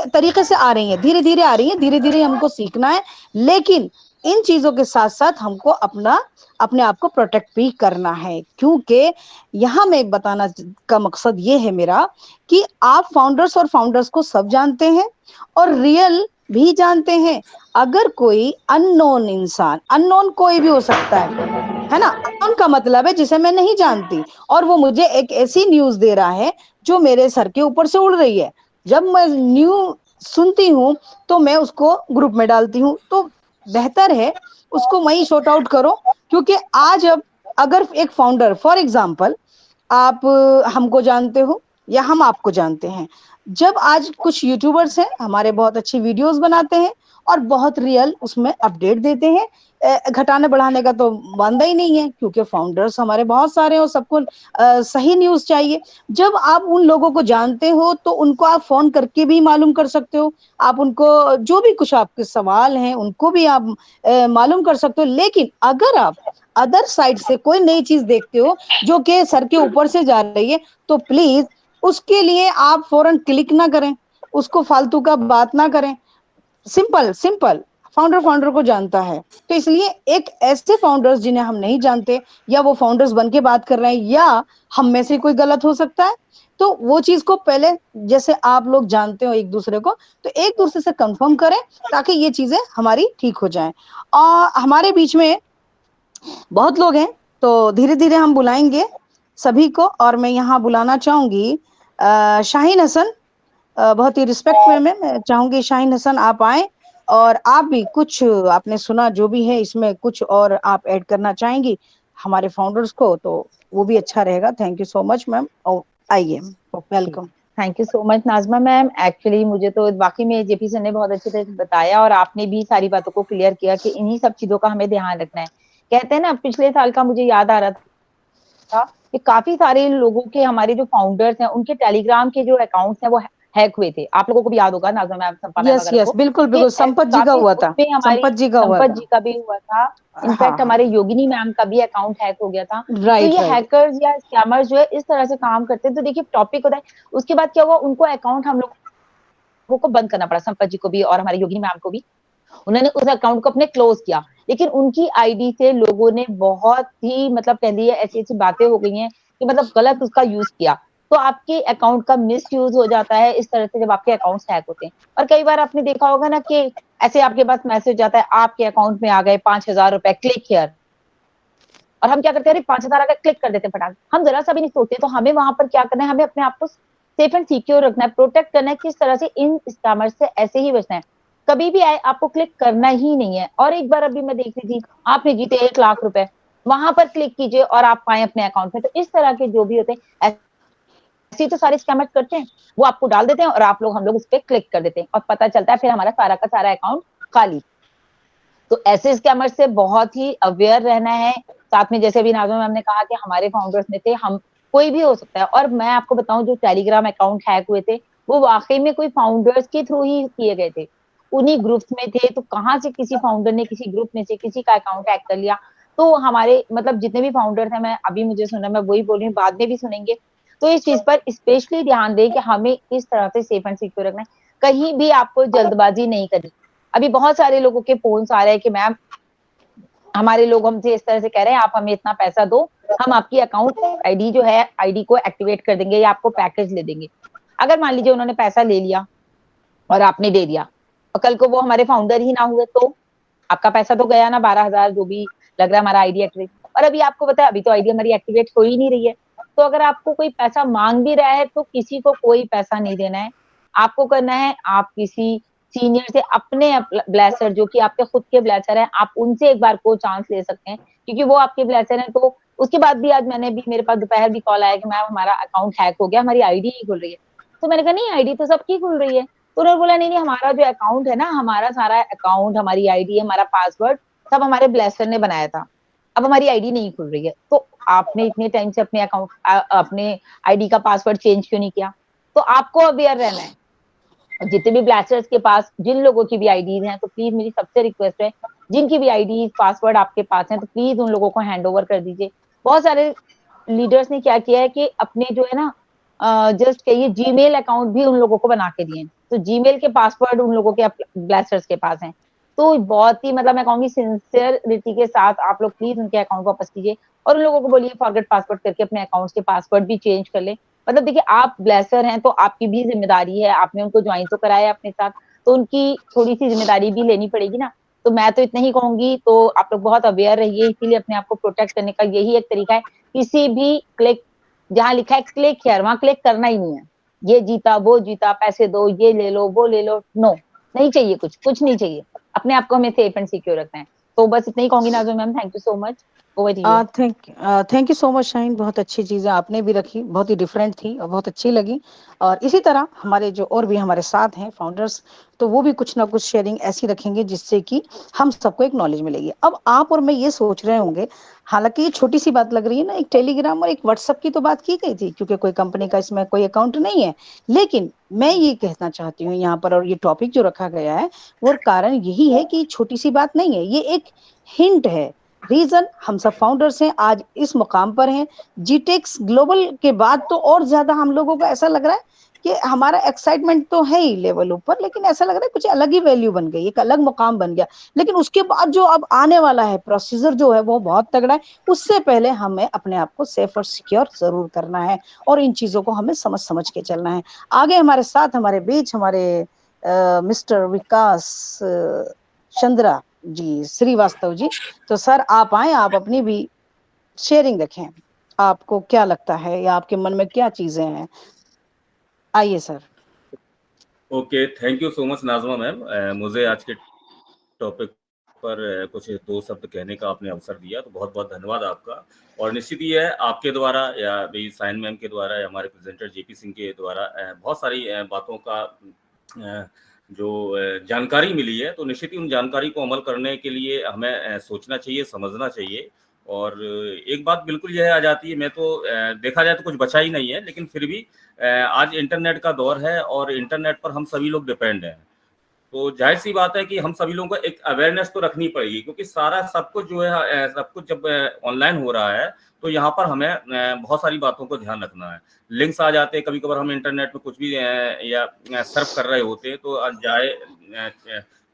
तरीके से आ रही है, धीरे धीरे आ रही है, धीरे धीरे हमको सीखना है। लेकिन इन चीजों के साथ साथ हमको अपने आप को प्रोटेक्ट भी करना है, क्योंकि यहाँ मैं बताना का मकसद ये है मेरा कि आप फाउंडर्स को सब जानते हैं, और रियल भी जानते हैं। अगर कोई अननोन इंसान, अननोन कोई भी हो सकता है ना, अननोन का मतलब है जिसे मैं नहीं जानती, और वो मुझे एक ऐसी न्यूज दे रहा है जो मेरे सर के ऊपर से उड़ रही है। जब मैं न्यूज सुनती हूँ तो मैं उसको ग्रुप में डालती हूँ, तो बेहतर है उसको वहीं शॉर्ट आउट करो। क्योंकि आज अब अगर एक फाउंडर, फॉर एग्जांपल, आप हमको जानते हो या हम आपको जानते हैं, जब आज कुछ यूट्यूबर्स हैं हमारे, बहुत अच्छी वीडियोस बनाते हैं और बहुत रियल उसमें अपडेट देते हैं, घटाने बढ़ाने का तो वांदा ही नहीं है, क्योंकि फाउंडर्स हमारे बहुत सारे हैं और सबको सही न्यूज चाहिए। जब आप उन लोगों को जानते हो तो उनको आप फोन करके भी मालूम कर सकते हो, आप उनको जो भी कुछ आपके सवाल हैं उनको भी आप मालूम कर सकते हो। लेकिन अगर आप अदर साइड से कोई नई चीज देखते हो जो कि सर के ऊपर से जा रही है, तो प्लीज उसके लिए आप फौरन क्लिक ना करें, उसको फालतू का बात ना करें। सिंपल सिंपल, फाउंडर को जानता है। तो इसलिए एक ऐसे फाउंडर्स जिन्हें हम नहीं जानते, या वो फाउंडर्स बन के बात कर रहे हैं, या हम में से कोई गलत हो सकता है, तो वो चीज को पहले, जैसे आप लोग जानते हो एक दूसरे को, तो एक दूसरे से कंफर्म करें, ताकि ये चीजें हमारी ठीक हो जाएं। और हमारे बीच में बहुत लोग हैं, तो धीरे धीरे हम बुलाएंगे सभी को। और मैं यहाँ बुलाना चाहूंगी शाहीन हसन, बहुत ही रिस्पेक्ट में मैं चाहूंगी शाहीन हसन आप आए, और आप भी कुछ, आपने सुना जो भी है इसमें, कुछ और आप ऐड करना चाहेंगी हमारे फाउंडर्स को, तो वो भी अच्छा रहेगा। Thank you so much ma'am, और आइए, welcome. Thank you so much Nazma ma'am. Actually मुझे तो वाकई में जेपी सर ने बहुत अच्छे से बताया, और आपने भी सारी बातों को क्लियर किया कि इन्हीं सब चीजों का हमें ध्यान रखना है। कहते हैं ना, पिछले साल का मुझे याद आ रहा था कि काफी सारे लोगों के, हमारे जो फाउंडर्स हैं, उनके टेलीग्राम के जो अकाउंट्स हैं वो हैक हुए थे। आप लोगों को भी याद होगा नाज़िमा मैम, संपा मैम यस वगैरह यस, को, बिल्कुल कि बिल्कुल, संपत जी का काफी हुआ था, उसमें हमारी संपत जी का हुआ संपत था। जी का भी हुआ था। हाँ इनफैक्ट हाँ, हमारे योगिनी मैम का भी अकाउंट हैक हो गया था। तो राइट ये राइट। हैकर्स या स्कैमर्स जो है इस तरह से काम करते हैं। तो देखिए टॉपिक होता है, उसके बाद क्या हुआ, उनको अकाउंट हम लोगों को बंद करना पड़ा, संपत जी को भी और हमारी योगिनी मैम को भी। उन्होंने उस अकाउंट को अपने क्लोज किया, लेकिन उनकी आईडी से लोगों ने बहुत ही, मतलब कह दिए, ऐसी ऐसी बातें हो गई हैं कि मतलब गलत उसका यूज किया। तो आपके अकाउंट का मिस यूज हो जाता है इस तरह से जब आपके अकाउंट्स हैक होते हैं। और कई बार आपने देखा होगा ना कि ऐसे आपके पास मैसेज आता है, आपके अकाउंट में आ गए 5,000 रुपए, क्लिक हियर। और हम क्या करते हैं, अरे 5,000 आ गए, क्लिक कर देते हैं फटाक। हम जरा सा भी नहीं सोचते। तो हमें वहां पर क्या करना है, हमें अपने आप को सेफ एंड सिक्योर रखना है, प्रोटेक्ट करना है। किस तरह से, इन स्कैमर्स से ऐसे ही बचना है। कभी भी आए आपको क्लिक करना ही नहीं है। और एक बार अभी मैं देख रही थी, आपने जीते 1 लाख रुपए, वहां पर क्लिक कीजिए और आप पाए अपने अकाउंट में। तो इस तरह के जो भी होते हैं, ऐसे तो सारे स्कैमर्स करते हैं, वो आपको डाल देते हैं और आप लोग, हम लोग उस पर क्लिक कर देते हैं, और पता चलता है फिर हमारा सारा का सारा अकाउंट खाली। तो ऐसे स्कैमर से बहुत ही अवेयर रहना है। साथ में जैसे अभी नाज़िमा मैम ने कहा कि हमारे फाउंडर्स में थे, हम, कोई भी हो सकता है। और मैं आपको बताऊं, जो टेलीग्राम अकाउंट हैक हुए थे, वो वाकई में कोई फाउंडर्स के थ्रू ही किए गए थे, उन्हीं ग्रुप्स में थे। तो कहाँ से किसी फाउंडर ने किसी ग्रुप में से किसी का अकाउंट हैक कर लिया। तो हमारे, मतलब जितने भी फाउंडर्स हैं, मैं अभी मुझे सुना, मैं वही बोल रही हूँ, बाद में भी सुनेंगे। तो इस चीज पर स्पेशली ध्यान दें कि हमें इस तरह से सेफ एंड सिक्योर रखना है। कहीं भी आपको जल्दबाजी नहीं करनी। अभी बहुत सारे लोगों के फोन आ रहे हैं कि मैम, हमारे लोग हमसे इस तरह से कह रहे हैं, आप हमें इतना पैसा दो, हम आपकी अकाउंट आईडी जो है, आईडी को एक्टिवेट कर देंगे या आपको पैकेज ले देंगे। अगर मान लीजिए उन्होंने पैसा ले लिया और आपने दे दिया, और कल को वो हमारे फाउंडर ही ना हुए तो आपका पैसा तो गया ना, 12,000 जो भी लग रहा है हमारा आईडी एक्टिवेट। और अभी आपको पता है अभी तो आईडी हमारी एक्टिवेट हो ही नहीं रही है। तो अगर आपको कोई पैसा मांग भी रहा है तो किसी को कोई पैसा नहीं देना है। आपको करना है, आप किसी सीनियर से, अपने ब्लेसर जो कि आपके खुद के ब्लेसर हैं, आप उनसे एक बार को चांस ले सकते हैं, क्योंकि वो आपके ब्लेसर हैं। तो उसके बाद भी आज मैंने भी, मेरे पास दोपहर भी कॉल आया कि मैम हमारा अकाउंट हैक हो गया, हमारी आईडी नहीं खुल रही है। तो मैंने कहा नहीं, आईडी तो सबकी खुल रही है। तो उन्होंने बोला नहीं नहीं, हमारा जो अकाउंट है ना, हमारा सारा अकाउंट, हमारी आईडी, हमारा पासवर्ड सब हमारे ब्लेसर ने बनाया था, अब हमारी आईडी नहीं खुल रही है। तो आपने इतने टाइम से अपने अकाउंट, अपने आईडी का पासवर्ड चेंज क्यों नहीं किया? तो आपको अवेयर रहना है। जितने भी ब्लास्टर्स के पास जिन लोगों की भी आईडीज हैं, तो प्लीज मेरी सबसे रिक्वेस्ट है, जिनकी भी आईडी पासवर्ड आपके पास है, तो प्लीज उन लोगों को हैंड ओवर कर दीजिए। बहुत सारे लीडर्स ने क्या किया है कि अपने जो है ना, जस्ट कहिए जीमेल अकाउंट भी उन लोगों को बना के दिए, तो जीमेल के पासवर्ड उन लोगों के ब्लास्टर्स के पास हैं। तो बहुत ही, मतलब मैं कहूंगी सिंसियरिटी के साथ आप लोग प्लीज उनके अकाउंट वापस कीजिए, और उन लोगों को बोलिए फॉरगेट पासवर्ड करके अपने अकाउंट्स के पासवर्ड भी चेंज कर ले। मतलब देखिए, आप ब्लेसर हैं तो आपकी भी जिम्मेदारी है, आपने उनको ज्वाइन तो कराया अपने साथ, तो उनकी थोड़ी सी जिम्मेदारी भी लेनी पड़ेगी ना। तो मैं तो इतना ही कहूंगी, तो आप लोग बहुत अवेयर रहिए, इसीलिए अपने आप को प्रोटेक्ट करने का यही एक तरीका है। किसी भी क्लिक, जहां लिखा है क्लिक हियर, वहां क्लिक करना ही नहीं है। ये जीता, वो जीता, पैसे दो, ये ले लो, वो ले लो, नो, नहीं चाहिए, कुछ कुछ नहीं चाहिए। अपने आप को हमें सेफ एंड सिक्योर रखना है। तो बस इतना ही कहूंगी Nazim ma'am, thank you so much, over to you. Thank you so much Shaheen, बहुत अच्छी चीजें आपने भी रखी, बहुत ही डिफरेंट थी और बहुत अच्छी लगी। और इसी तरह हमारे जो और भी हमारे साथ हैं फाउंडर्स, तो वो भी कुछ ना कुछ शेयरिंग ऐसी रखेंगे जिससे कि हम सबको एक नॉलेज मिलेगी। अब आप और मैं ये सोच रहे होंगे, हालांकि ये छोटी सी बात लग रही है ना, एक टेलीग्राम और एक व्हाट्सएप की तो बात की गई थी, क्योंकि कोई कंपनी का इसमें कोई अकाउंट नहीं है। लेकिन मैं ये कहना चाहती हूँ यहाँ पर, और ये टॉपिक जो रखा गया है वो कारण यही है कि छोटी सी बात नहीं है, ये एक हिंट है। रीजन, हम सब फाउंडर्स हैं, आज इस मुकाम पर हैं। जीटेक्स ग्लोबल के बाद तो और ज्यादा हम लोगों को ऐसा लग रहा है कि हमारा एक्साइटमेंट तो है ही लेवल ऊपर, लेकिन ऐसा लग रहा है कुछ अलग ही वैल्यू बन गई, एक अलग मुकाम बन गया। लेकिन उसके बाद जो अब आने वाला है प्रोसीजर जो है वो बहुत तगड़ा है। उससे पहले हमें अपने आप को सेफ और सिक्योर जरूर करना है, और इन चीजों को हमें समझ समझ के चलना है। आगे हमारे साथ, हमारे बीच, हमारे मिस्टर विकास चंद्रा जी श्रीवास्तव जी, तो सर आप आए, आप अपनी भी शेयरिंग रखें। आपको क्या लगता है या आपके मन में क्या चीजें हैं, आइए sir. Okay, thank you so much Nazma ma'am, मुझे आज के टॉपिक पर कुछ दो शब्द कहने का आपने अवसर दिया, तो बहुत बहुत धन्यवाद आपका। और निश्चित ही है आपके द्वारा या भी साइन मैम के द्वारा या हमारे प्रेजेंटर जेपी सिंह के द्वारा बहुत सारी बातों का जो जानकारी मिली है, तो निश्चित ही उन जानकारी को अमल करने के लिए हमें सोचना चाहिए, समझना चाहिए। और एक बात बिल्कुल यह आ जाती है, मैं तो देखा जाए तो कुछ बचा ही नहीं है, लेकिन फिर भी आज इंटरनेट का दौर है और इंटरनेट पर हम सभी लोग डिपेंड हैं। तो जाहिर सी बात है कि हम सभी लोगों को एक अवेयरनेस तो रखनी पड़ेगी, क्योंकि सारा सब कुछ जो है सब कुछ जब ऑनलाइन हो रहा है, तो यहाँ पर हमें बहुत सारी बातों को ध्यान रखना है। लिंक्स आ जाते हैं, कभी कभार हम इंटरनेट में कुछ भी या सर्फ कर रहे होते हैं, तो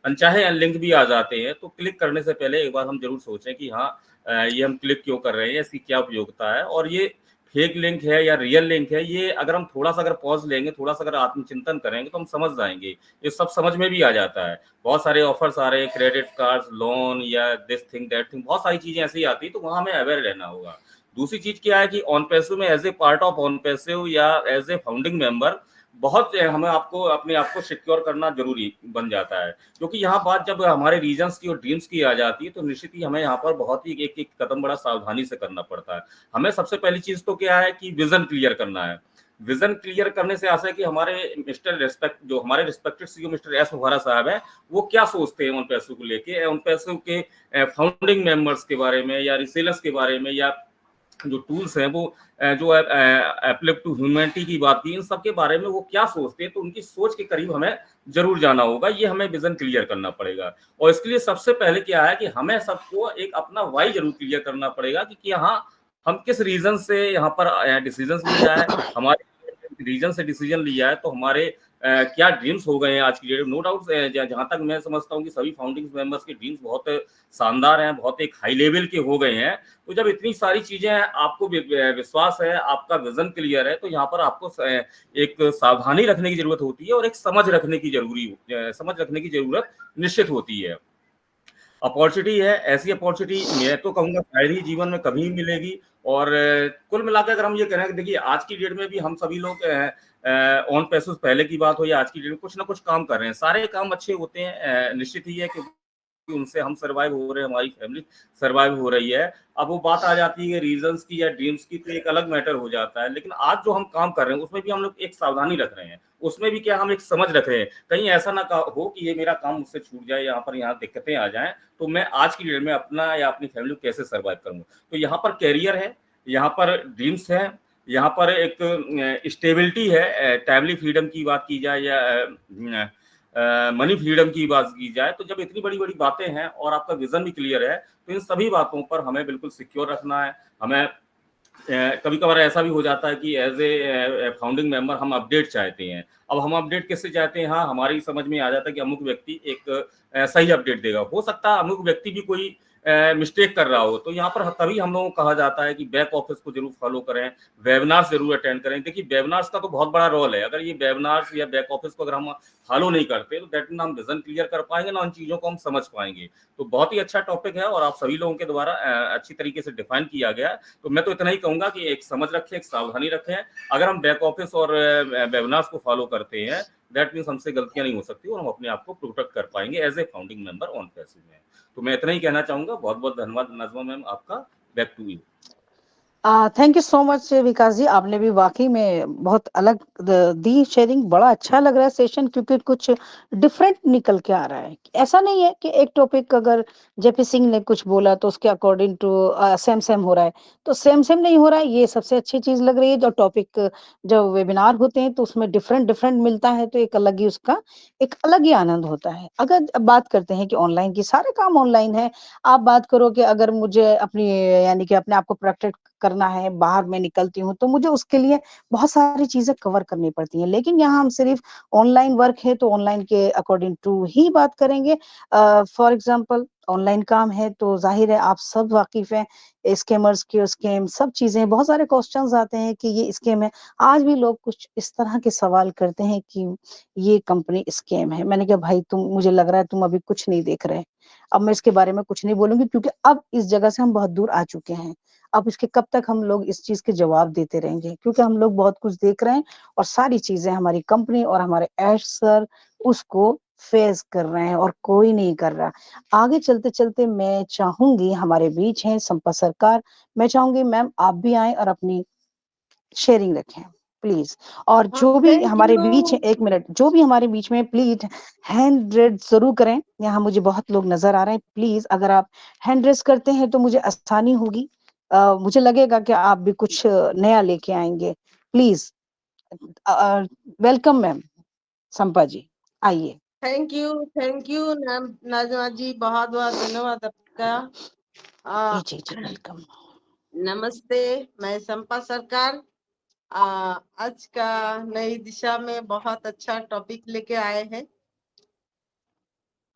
अनचाहे लिंक भी आ जाते हैं, तो क्लिक करने से पहले एक बार हम जरूर सोचें कि हाँ, ये हम क्लिक क्यों कर रहे हैं, इसकी क्या उपयोगिता है, और ये फेक लिंक है या रियल लिंक है। ये अगर हम थोड़ा सा अगर पॉज लेंगे, थोड़ा सा अगर आत्मचिंतन करेंगे, तो हम समझ जाएंगे। ये सब समझ में भी आ जाता है। बहुत सारे ऑफर्स आ रहे हैं, क्रेडिट कार्ड, लोन या दिस थिंग दैट थिंग, बहुत सारी चीजें ऐसी आती है, तो वहां हमें अवेयर रहना होगा। दूसरी चीज क्या है कि ऑन पैसिव में as a part of Onpassive या एज ए फाउंडिंग मेंबर बहुत हमें आपको अपने आप को सिक्योर करना जरूरी बन जाता है, क्योंकि यहाँ बात जब हमारे रीजन्स की और ड्रीम्स की आ जाती है, तो निश्चित ही हमें यहाँ पर बहुत ही एक एक कदम बड़ा सावधानी से करना पड़ता है। हमें सबसे पहली चीज तो क्या है कि विजन क्लियर करना है। विजन क्लियर करने से ऐसा है कि हमारे जो हमारे रिस्पेक्टेड सीईओ मिस्टर एस ओहारा साहब है, वो क्या सोचते हैं उन पैसों को लेके, उन पैसों के फाउंडिंग मेंबर्स के बारे में या रिसेलर्स के बारे में, या जो टूल्स हैं वो जो एप्लीकेट टू ह्यूमैनिटी की बात की, इन सब के बारे में वो क्या सोचते हैं, तो उनकी सोच के करीब हमें जरूर जाना होगा। ये हमें विजन क्लियर करना पड़ेगा। और इसके लिए सबसे पहले क्या है कि हमें सबको एक अपना वाई जरूर क्लियर करना पड़ेगा कि हाँ, हम किस रीजन से यहाँ पर डिसीजन लिया है। हमारे रीजन से डिसीजन लिया है, तो हमारे क्या ड्रीम्स हो गए हैं आज की डेट में। नो डाउट जहां तक मैं समझता हूँ कि सभी फाउंडिंग मेंबर्स के ड्रीम्स बहुत शानदार हैं, बहुत एक हाई लेवल के हो गए हैं। तो जब इतनी सारी चीजें हैं, आपको विश्वास है, आपका विजन क्लियर है, तो यहाँ पर आपको एक सावधानी रखने की जरूरत होती है और एक समझ रखने की जरूरत निश्चित होती है। अपॉर्चुनिटी है, ऐसी अपॉर्चुनिटी मैं तो कहूंगा शायद ही जीवन में कभी मिलेगी। और कुल मिलाकर अगर हम ये कह रहे हैं कि देखिए आज की डेट में भी हम सभी लोग ऑन पैसों पहले की बात हो या आज की डेट में कुछ ना कुछ काम कर रहे हैं। सारे काम अच्छे होते हैं, निश्चित ही है कि उनसे हम सर्वाइव हो रहे हैं, हमारी फैमिली सर्वाइव हो रही है। अब वो बात आ जाती है रीजंस की या ड्रीम्स की, तो एक अलग मैटर हो जाता है। लेकिन आज जो हम काम कर रहे हैं उसमें भी हम लोग एक सावधानी रख रहे हैं, उसमें भी क्या हम एक समझ रख रहे हैं, कहीं ऐसा ना हो कि ये मेरा काम मुझसे छूट जाए, यहाँ दिक्कतें आ जाएं, तो मैं आज की डेट में अपना या अपनी फैमिली को कैसे सर्वाइव करूंगा। तो यहाँ पर कैरियर है, यहाँ पर ड्रीम्स है, यहाँ पर एक स्टेबिलिटी है। फैमिली फ्रीडम की बात की जाए या मनी फ्रीडम की बात की जाए, तो जब इतनी बड़ी बड़ी बातें हैं और आपका विजन भी क्लियर है, तो इन सभी बातों पर हमें बिल्कुल सिक्योर रखना है। हमें कभी कभार ऐसा भी हो जाता है कि एज ए फाउंडिंग मेंबर हम अपडेट चाहते हैं। अब हम अपडेट किससे चाहते हैं, हाँ हमारी समझ में आ जाता है कि अमुक व्यक्ति एक सही अपडेट देगा। हो सकता है अमुक व्यक्ति भी कोई मिस्टेक कर रहा हो, तो यहाँ पर तभी हम लोगों को कहा जाता है कि बैक ऑफिस को जरूर फॉलो करें, वेबिनार्स जरूर अटेंड करें। देखिए वेबिनार्स का तो बहुत बड़ा रोल है। अगर ये वेबिनार्स या बैक ऑफिस को अगर हम फॉलो नहीं करते, तो दैट मीन हम विजन क्लियर कर पाएंगे ना, उन चीजों को हम समझ पाएंगे। तो बहुत ही अच्छा टॉपिक है और आप सभी लोगों के द्वारा अच्छी तरीके से डिफाइन किया गया है। तो मैं तो इतना ही कहूंगा कि एक समझ रखें, एक सावधानी रखें। अगर हम बैक ऑफिस और वेबिनार्स को फॉलो करते हैं, दैट मीन्स हमसे गलतियां नहीं हो सकती और हम अपने आप को प्रोटेक्ट कर पाएंगे as a founding member Onpassive में। तो मैं इतना ही कहना चाहूंगा। बहुत बहुत धन्यवाद नाज़मा मैम आपका। Back to you. Thank you so much Vikas ji, आपने भी वाकई में बहुत अलग दी शेयरिंग। बड़ा अच्छा लग रहा है सेशन, क्योंकि कुछ डिफरेंट निकल के आ रहा है। ऐसा नहीं है कि एक टॉपिक अगर जेपी सिंह ने कुछ बोला तो उसके अकॉर्डिंग टू सेम सेम हो रहा है, तो सेम सेम नहीं हो रहा है। ये सबसे अच्छी चीज लग रही है। जो टॉपिक जब वेबिनार होते हैं तो उसमें डिफरेंट डिफरेंट मिलता है, तो एक अलग ही उसका एक अलग ही आनंद होता है। अगर अब बात करते हैं कि ऑनलाइन की, सारे काम ऑनलाइन है। आप बात करो कि अगर मुझे अपनी यानी कि अपने आप को प्रोटेक्ट करना है, बाहर मैं निकलती हूँ, तो मुझे उसके लिए बहुत सारी चीजें कवर करनी पड़ती हैं। लेकिन यहाँ हम सिर्फ ऑनलाइन वर्क है तो ऑनलाइन के अकॉर्डिंग टू ही बात करेंगे। फॉर एग्जांपल ऑनलाइन काम है तो जाहिर है आप सब वाकिफ हैं स्कैमर्स के, स्कैम सब चीजें, बहुत सारे क्वेश्चंस आते हैं कि ये स्कैम है। आज भी लोग कुछ इस तरह के सवाल करते हैं कि ये कंपनी स्कैम है। मैंने कहा भाई तुम, मुझे लग रहा है तुम अभी कुछ नहीं देख रहे। अब मैं इसके बारे में कुछ नहीं बोलूंगी, क्योंकि अब इस जगह से हम बहुत दूर आ चुके हैं। अब इसके कब तक हम लोग इस चीज के जवाब देते रहेंगे, क्योंकि हम लोग बहुत कुछ देख रहे हैं और सारी चीजें हमारी कंपनी और हमारे एड सर उसको फेस कर रहे हैं और कोई नहीं कर रहा। आगे चलते चलते मैं चाहूंगी, हमारे बीच हैं संपा सरकार, मैं चाहूंगी मैम आप भी आए और अपनी शेयरिंग रखें प्लीज। और जो भी थैंक हमारे यू। बीच है, एक मिनट, जो भी हमारे बीच में प्लीज हैंड रेज जरूर करें। यहाँ मुझे बहुत लोग नजर आ रहे हैं, प्लीज अगर आप हैंड रेज करते हैं तो मुझे आसानी होगी। मुझे लगेगा कि आप भी कुछ नया लेके आएंगे। प्लीज वेलकम मैम संपा जी, आइए। थैंक यू नाजमा जी, बहुत बहुत धन्यवाद आपका। जी वेलकम। नमस्ते, मैं संपा सरकार। आज का नई दिशा में बहुत अच्छा टॉपिक लेके आए हैं।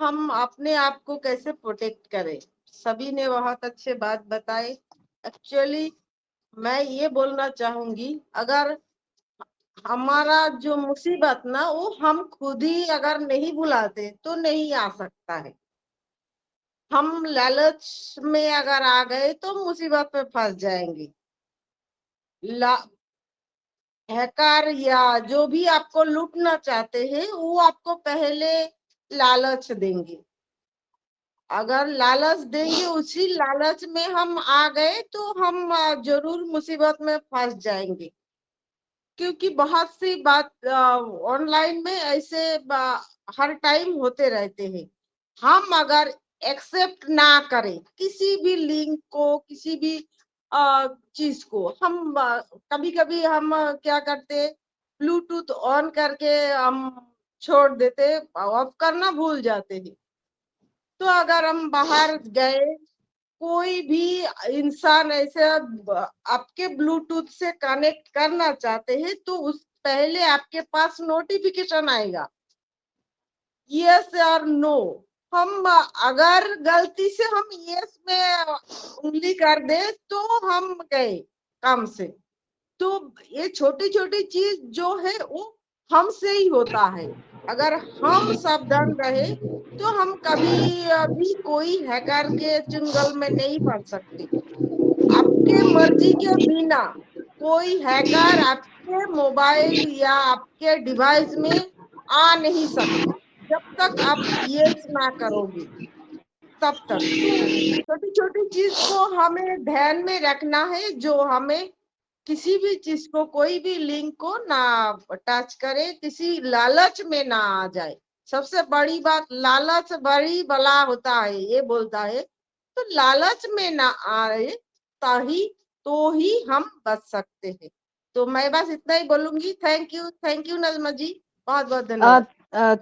हम अपने आप को कैसे प्रोटेक्ट करें, सभी ने बहुत अच्छे बात बताए। एक्चुअली मैं ये बोलना चाहूंगी, अगर हमारा जो मुसीबत ना वो हम खुद ही अगर नहीं बुलाते तो नहीं आ सकता है। हम लालच में अगर आ गए तो मुसीबत में फंस जाएंगे। हैकर या जो भी आपको लूटना चाहते हैं वो आपको पहले लालच देंगे। अगर लालच देंगे, उसी लालच में हम आ गए तो हम जरूर मुसीबत में फंस जाएंगे। क्योंकि बहुत सी बात ऑनलाइन में ऐसे हर टाइम होते रहते हैं। हम अगर एक्सेप्ट ना करें किसी भी लिंक को, किसी भी चीज को, हम कभी कभी हम क्या करते, ब्लूटूथ ऑन करके हम छोड़ देते, ऑफ करना भूल जाते हैं। तो अगर हम बाहर गए, कोई भी इंसान ऐसे आपके ब्लूटूथ से कनेक्ट करना चाहते हैं तो पहले आपके पास नोटिफिकेशन आएगा, यस और नो। हम अगर गलती से हम यस में उंगली कर दे तो हम गए काम से। तो ये छोटी छोटी चीज जो है वो हमसे ही होता है। अगर हम सावधान रहे तो हम कभी भी कोई हैकर के चुंगल में नहीं पड़ सकते। आपके मर्जी के बिना कोई हैकर आपके मोबाइल या आपके डिवाइस में आ नहीं सकते, जब तक आप यस ना करोगे तब तक। छोटी छोटी चीज को हमें ध्यान में रखना है, जो हमें किसी भी चीज को, कोई भी लिंक को ना टच करे, किसी लालच में ना आ जाए। सबसे बड़ी बात, लालच बड़ी बला होता है, ये बोलता है। तो लालच में ना आए ताही तो ही हम बच सकते हैं। तो मैं बस इतना ही बोलूंगी। थैंक यू नजमा जी, बहुत बहुत धन्यवाद।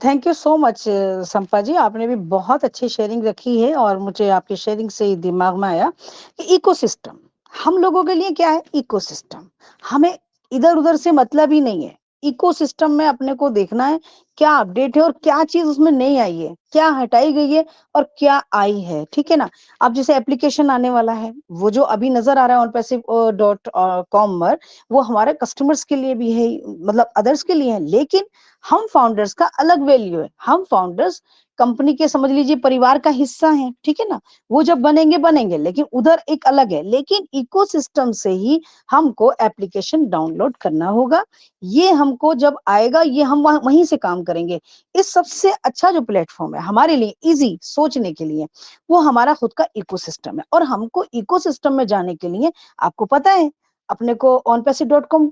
थैंक यू सो मच संपा जी, आपने भी बहुत अच्छी शेयरिंग रखी है और मुझे आपकी शेयरिंग से ही दिमाग में आया कि इकोसिस्टम हम लोगों के लिए क्या है। इकोसिस्टम हमें इधर उधर से मतलब ही नहीं है। इकोसिस्टम में अपने को देखना है क्या अपडेट है और क्या चीज उसमें नहीं आई है, क्या हटाई गई है और क्या आई है, ठीक है ना। अब जैसे एप्लीकेशन आने वाला है, वो जो अभी नजर आ रहा है onpassive.com पर, वो हमारे कस्टमर्स के लिए भी है, मतलब अदर्स के लिए है, लेकिन हम फाउंडर्स का अलग वैल्यू है। हम फाउंडर्स कंपनी के समझ लीजिए परिवार का हिस्सा हैं, ठीक है ना। वो जब बनेंगे बनेंगे, लेकिन उधर एक अलग है। लेकिन इकोसिस्टम से ही हमको एप्लीकेशन डाउनलोड करना होगा। ये हमको जब आएगा, ये हम वहीं से काम करेंगे। इस सबसे अच्छा जो प्लेटफॉर्म है हमारे लिए इजी सोचने के लिए, वो हमारा खुद का इकोसिस्टम है। और हमको इकोसिस्टम में जाने के लिए आपको पता है अपने को onpassive.com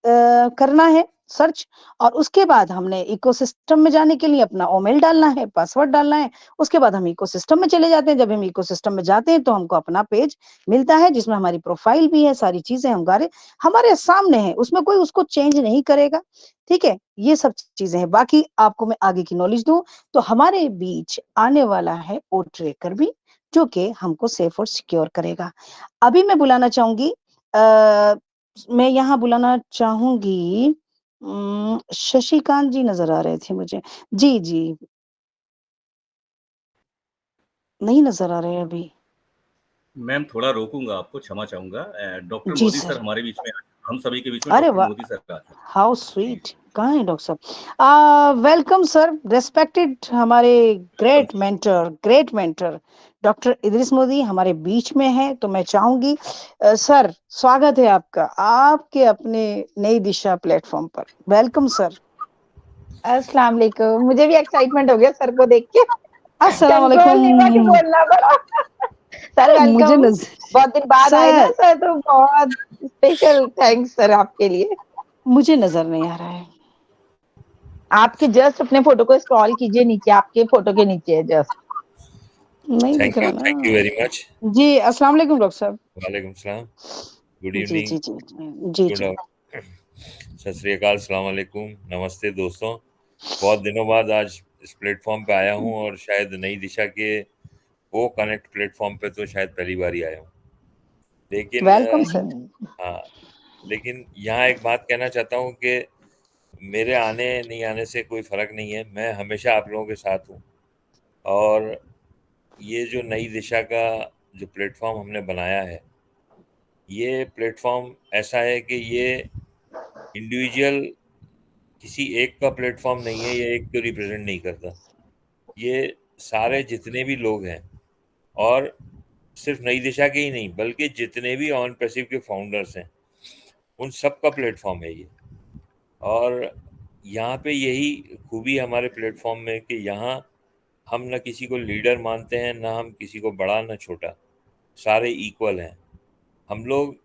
करना है सर्च, और उसके बाद हमने इकोसिस्टम में जाने के लिए अपना ईमेल डालना है, पासवर्ड डालना है। उसके बाद हम इकोसिस्टम में चले जाते हैं। जब हम इकोसिस्टम में जाते हैं तो हमको अपना पेज मिलता है, जिसमें हमारी प्रोफाइल भी है, सारी चीजें हमारे सामने है, उसमें कोई उसको चेंज नहीं करेगा, ठीक है। ये सब चीजें हैं। बाकी आपको मैं आगे की नॉलेज दूं तो हमारे बीच आने वाला है ओ ट्रेकर भी, जो कि हमको सेफ और सिक्योर करेगा। अभी मैं बुलाना चाहूंगी, मैं यहाँ बुलाना चाहूंगी, शशिकांत जी नजर आ रहे थे मुझे। जी जी, नहीं नजर आ रहे अभी। मैम थोड़ा रोकूंगा आपको, क्षमा चाहूंगा। डॉक्टर जी मोदी सर सर। हमारे बीच में, हम सभी के बीच में अरे डॉक्टर वाह, मोदी सर आ चुके हाउ हैं। स्वीट। कहाँ है डॉक्टर साहब? वेलकम सर, रेस्पेक्टेड हमारे great mentor doctor Idris Modi हमारे बीच में है। तो मैं चाहूंगी सर, स्वागत है आपका, आपके अपने नई दिशा प्लेटफॉर्म पर। Welcome sir. अस्सलाम वालेकुम। मुझे भी एक्साइटमेंट हो गया सर को देख के, अस्सलाम कंट्रोल नहीं हुआ कि वालेकुम। बोलना पड़ा। सर मुझे वेलकम। नज बहुत दिन बाद आए ना सर, सर, तो बहुत स्पेशल थैंक्स सर आपके लिए। मुझे नजर नहीं आ रहा है। आपके जस्ट अपने फोटो को स्क्रॉल कीजिए नीचे, आपके फोटो के नीचे है जस्ट। नहीं दिख रहा थैंक यू ना। Very much. जी अस्सलाम वालेकुम डॉक्टर साहब। वालेकुम सलाम। गुड जी इवनिंग। जी जी जी गुड जी। सत श्री अकाल, सलाम वालेकुम, नमस्ते दोस्तों। बहुत दिनों बाद आज इस प्लेटफॉर्म पे आया हूँ और शायद नई दिशा के वो कनेक्ट प्लेटफॉर्म पे तो शायद पहली बार ही आया हूँ। लेकिन वेलकम सर। हाँ, लेकिन यहाँ एक बात कहना चाहता हूँ कि मेरे आने नहीं आने से कोई फ़र्क नहीं है। मैं हमेशा आप लोगों के साथ हूँ। और ये जो नई दिशा का जो प्लेटफॉर्म हमने बनाया है, ये प्लेटफॉर्म ऐसा है कि ये इंडिविजुअल किसी एक का प्लेटफॉर्म नहीं है, ये एक को रिप्रेजेंट नहीं करता। ये सारे जितने भी लोग हैं, और सिर्फ नई दिशा के ही नहीं बल्कि जितने भी ऑन पैसिव के फाउंडर्स हैं, उन सब का प्लेटफॉर्म है ये। और यहाँ पे यही खूबी है हमारे प्लेटफॉर्म में कि यहाँ हम न किसी को लीडर मानते हैं, ना हम किसी को बड़ा ना छोटा, सारे इक्वल हैं। हम लोग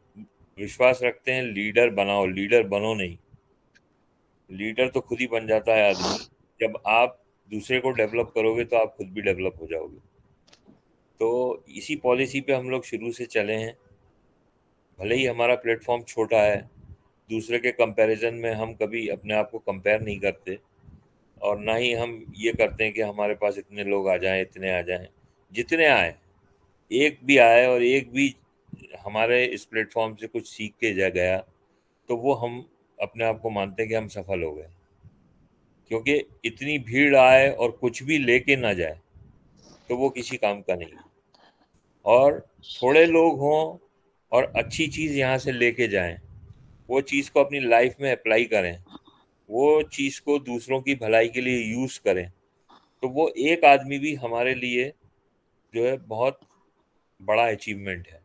विश्वास रखते हैं लीडर बनाओ, लीडर बनो नहीं। लीडर तो खुद ही बन जाता है आदमी। जब आप दूसरे को डेवलप करोगे तो आप खुद भी डेवलप हो जाओगे। तो इसी पॉलिसी पे हम लोग शुरू से चले हैं। भले ही हमारा प्लेटफॉर्म छोटा है, दूसरे के कंपैरिजन में हम कभी अपने आप को कंपेयर नहीं करते, और ना ही हम ये करते हैं कि हमारे पास इतने लोग आ जाएं, इतने आ जाएं। जितने आए, एक भी आए और एक भी हमारे इस प्लेटफॉर्म से कुछ सीख के जा गया, तो वो हम अपने आप को मानते हैं कि हम सफल हो गए, क्योंकि इतनी भीड़ आए और कुछ भी लेके ना जाए तो वो किसी काम का नहीं है। और थोड़े लोग हों और अच्छी चीज़ यहाँ से लेके जाएं, वो चीज़ को अपनी लाइफ में अप्लाई करें, वो चीज़ को दूसरों की भलाई के लिए यूज़ करें, तो वो एक आदमी भी हमारे लिए जो है बहुत बड़ा अचीवमेंट है।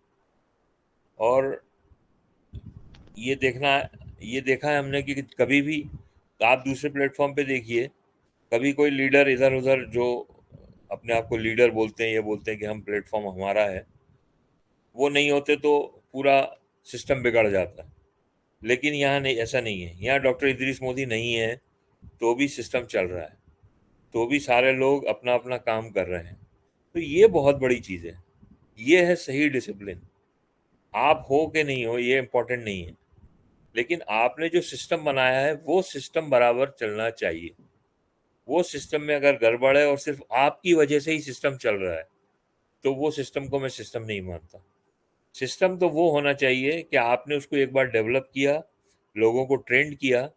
और ये देखा है हमने कि कभी भी आप दूसरे प्लेटफॉर्म पे देखिए, कभी कोई लीडर इधर उधर जो अपने आप को लीडर बोलते हैं, ये बोलते हैं कि हम प्लेटफॉर्म हमारा है, वो नहीं होते तो पूरा सिस्टम बिगड़ जाता है। लेकिन यहाँ नहीं, ऐसा नहीं है। यहाँ डॉक्टर इदरीस मोदी नहीं है तो भी सिस्टम चल रहा है, तो भी सारे लोग अपना अपना काम कर रहे हैं। तो ये बहुत बड़ी चीज़ है, ये है सही डिसिप्लिन। आप हो कि नहीं हो ये इम्पोर्टेंट नहीं है, लेकिन आपने जो सिस्टम बनाया है वो सिस्टम बराबर चलना चाहिए। वो सिस्टम में अगर गड़बड़ है और सिर्फ आपकी वजह से ही सिस्टम चल रहा है, तो वो सिस्टम को मैं सिस्टम नहीं मानता। सिस्टम तो वो होना चाहिए कि आपने उसको एक बार डेवलप किया, लोगों को ट्रेंड किया,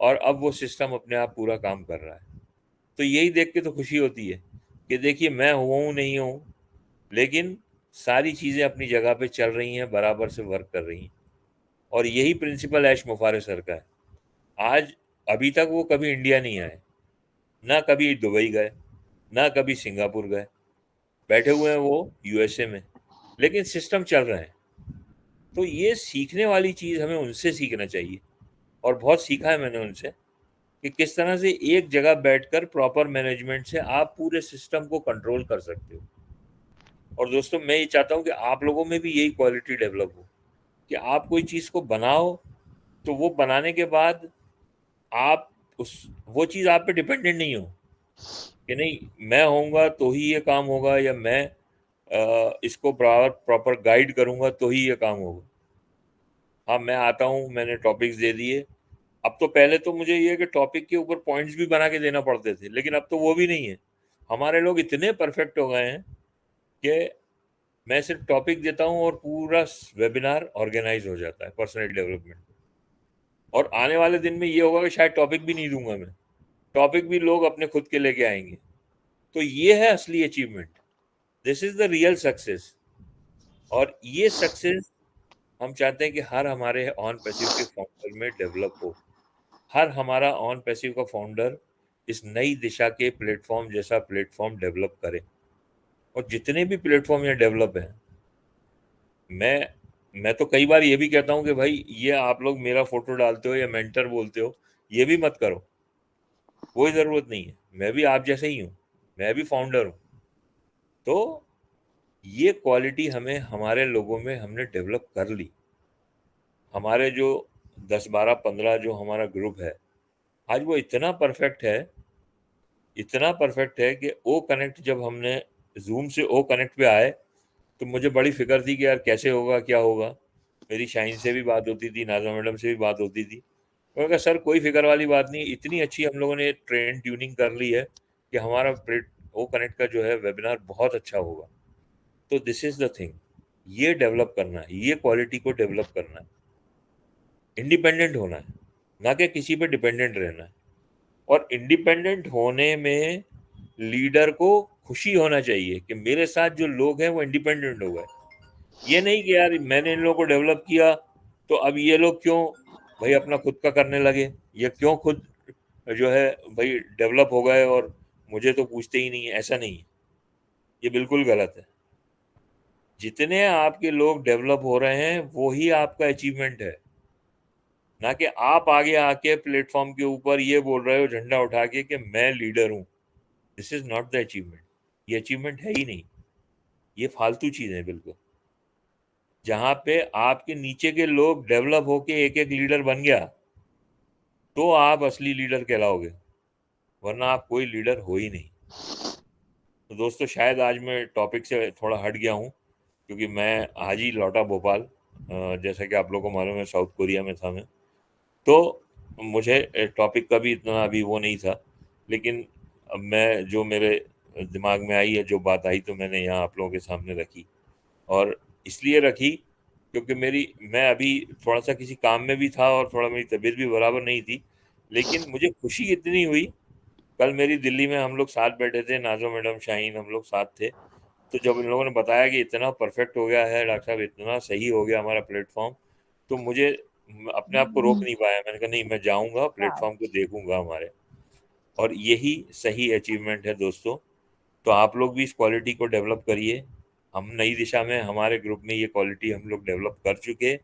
और अब वो सिस्टम अपने आप पूरा काम कर रहा है। तो यही देख के तो खुशी होती है कि देखिए मैं हुआ हूँ नहीं हूँ, लेकिन सारी चीज़ें अपनी जगह पे चल रही हैं, बराबर से वर्क कर रही हैं। और यही प्रिंसिपल ऐश मुफारे सर का है। आज अभी तक वो कभी इंडिया नहीं आए, ना कभी दुबई गए, ना कभी सिंगापुर गए, बैठे हुए हैं वो यूएसए में, लेकिन सिस्टम चल रहा है। तो ये सीखने वाली चीज़ हमें उनसे सीखना चाहिए, और बहुत सीखा है मैंने उनसे कि किस तरह से एक जगह बैठकर प्रॉपर मैनेजमेंट से आप पूरे सिस्टम को कंट्रोल कर सकते हो। और दोस्तों मैं ये चाहता हूँ कि आप लोगों में भी यही क्वालिटी डेवलप हो कि आप कोई चीज़ को बनाओ तो वो बनाने के बाद आप उस वो चीज़ आप पे डिपेंडेंट नहीं हो कि नहीं मैं होऊंगा तो ही ये काम होगा, या मैं इसको प्रॉपर गाइड करूंगा तो ही ये काम होगा। हाँ मैं आता हूँ, मैंने टॉपिक्स दे दिए। अब तो पहले तो मुझे ये कि टॉपिक के ऊपर पॉइंट्स भी बना के देना पड़ते थे, लेकिन अब तो वो भी नहीं है। हमारे लोग इतने परफेक्ट हो गए हैं कि मैं सिर्फ टॉपिक देता हूँ और पूरा वेबिनार ऑर्गेनाइज हो जाता है पर्सनल डेवलपमेंट। और आने वाले दिन में ये होगा कि शायद टॉपिक भी नहीं दूंगा मैं, टॉपिक भी लोग अपने खुद के लेके आएंगे। तो ये है असली achievement, this is the real success. और ये सक्सेस हम चाहते हैं कि हर हमारे ऑन पैसिव के फाउंडर में डेवलप हो। हर हमारा ऑन पैसिव का फाउंडर इस नई दिशा के प्लेटफॉर्म जैसा प्लेटफॉर्म डेवलप करे। और जितने भी प्लेटफॉर्म यहाँ डेवलप हैं, मैं तो कई बार ये भी कहता हूँ कि भाई ये आप लोग मेरा फोटो डालते हो या मेंटर बोलते हो, ये भी मत करो, कोई ज़रूरत नहीं है। मैं भी आप जैसे ही हूँ, मैं भी फाउंडर हूँ। तो ये क्वालिटी हमें हमारे लोगों में हमने डेवलप कर ली। हमारे जो 10, 12, 15 जो हमारा ग्रुप है आज वो इतना परफेक्ट है, इतना परफेक्ट है कि ओ कनेक्ट जब हमने जूम से ओ कनेक्ट पे आए तो मुझे बड़ी फिक्र थी कि यार कैसे होगा, क्या होगा। मेरी शाइन से भी बात होती थी, नाज़ा मैडम से भी बात होती थी। मैंने कहा सर कोई फिक्र वाली बात नहीं, इतनी अच्छी हम लोगों ने ट्रेन ट्यूनिंग कर ली है कि हमारा ओ कनेक्ट का जो है वेबिनार बहुत अच्छा होगा। तो दिस इज द थिंग, ये डेवलप करना है, ये क्वालिटी को डेवलप करना है, इंडिपेंडेंट होना है, ना कि किसी पे डिपेंडेंट रहना है। और इंडिपेंडेंट होने में लीडर को खुशी होना चाहिए कि मेरे साथ जो लोग हैं वो इंडिपेंडेंट हो गए। ये नहीं कि यार मैंने इन लोगों को डेवलप किया तो अब ये लोग क्यों भाई अपना खुद का करने लगे, ये क्यों खुद जो है भाई डेवलप हो गए और मुझे तो पूछते ही नहीं है। ऐसा नहीं है, ये बिल्कुल गलत है। जितने आपके लोग डेवलप हो रहे हैं वो ही आपका अचीवमेंट है, ना कि आप आगे आके प्लेटफॉर्म के ऊपर ये बोल रहे हो झंडा उठा के कि मैं लीडर हूँ। This is not the achievement, ये अचीवमेंट है ही नहीं, ये फालतू चीज़ है बिल्कुल। जहाँ पे आपके नीचे के लोग डेवलप होके एक एक लीडर बन गया तो आप असली लीडर कहलाओगे, वरना आप कोई लीडर हो ही नहीं। तो दोस्तों शायद आज मैं टॉपिक से थोड़ा हट गया हूँ, क्योंकि मैं आज ही लौटा भोपाल। जैसा कि आप लोगों को मालूम है साउथ कोरिया में था मैं, तो मुझे टॉपिक का भी इतना अभी वो नहीं था, लेकिन अब मैं जो मेरे दिमाग में आई है, जो बात आई, तो मैंने यहाँ आप लोगों के सामने रखी। और इसलिए रखी क्योंकि मैं अभी थोड़ा सा किसी काम में भी था और थोड़ा मेरी तबीयत भी बराबर नहीं थी, लेकिन मुझे खुशी इतनी हुई। कल मेरी दिल्ली में हम लोग साथ बैठे थे, नाजो मैडम, शाहीन, हम लोग साथ थे। तो जब इन लोगों ने बताया कि इतना परफेक्ट हो गया है डॉक्टर साहब, इतना सही हो गया हमारा प्लेटफॉर्म, तो मुझे अपने आप को रोक नहीं पाया। मैंने कहा नहीं, मैं जाऊंगा, वाह। प्लेटफॉर्म को देखूंगा हमारे। और यही सही अचीवमेंट है दोस्तों। तो आप लोग भी इस क्वालिटी को डेवलप करिए। हम नई दिशा में, हमारे ग्रुप में ये क्वालिटी हम लोग डेवलप कर चुके,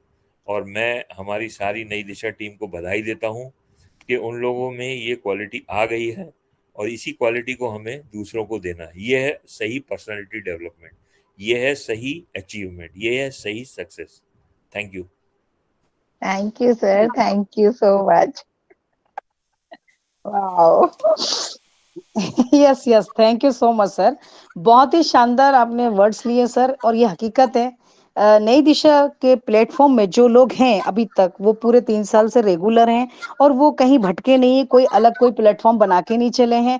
और मैं हमारी सारी नई दिशा टीम को बधाई देता हूँ कि उन लोगों में ये क्वालिटी आ गई है, और इसी क्वालिटी को हमें दूसरों को देना है। ये है सही पर्सनालिटी डेवलपमेंट, ये है सही अचीवमेंट, ये है सही success. Thank you. Thank you sir, thank you so much. Wow. Yes yes, thank you so much sir. बहुत ही शानदार आपने वर्ड्स लिए सर, और ये हकीकत है। नई दिशा के प्लेटफॉर्म में जो लोग हैं अभी तक, वो पूरे 3 साल से रेगुलर हैं, और वो कहीं भटके नहीं, कोई अलग कोई प्लेटफॉर्म बना के नहीं चले हैं।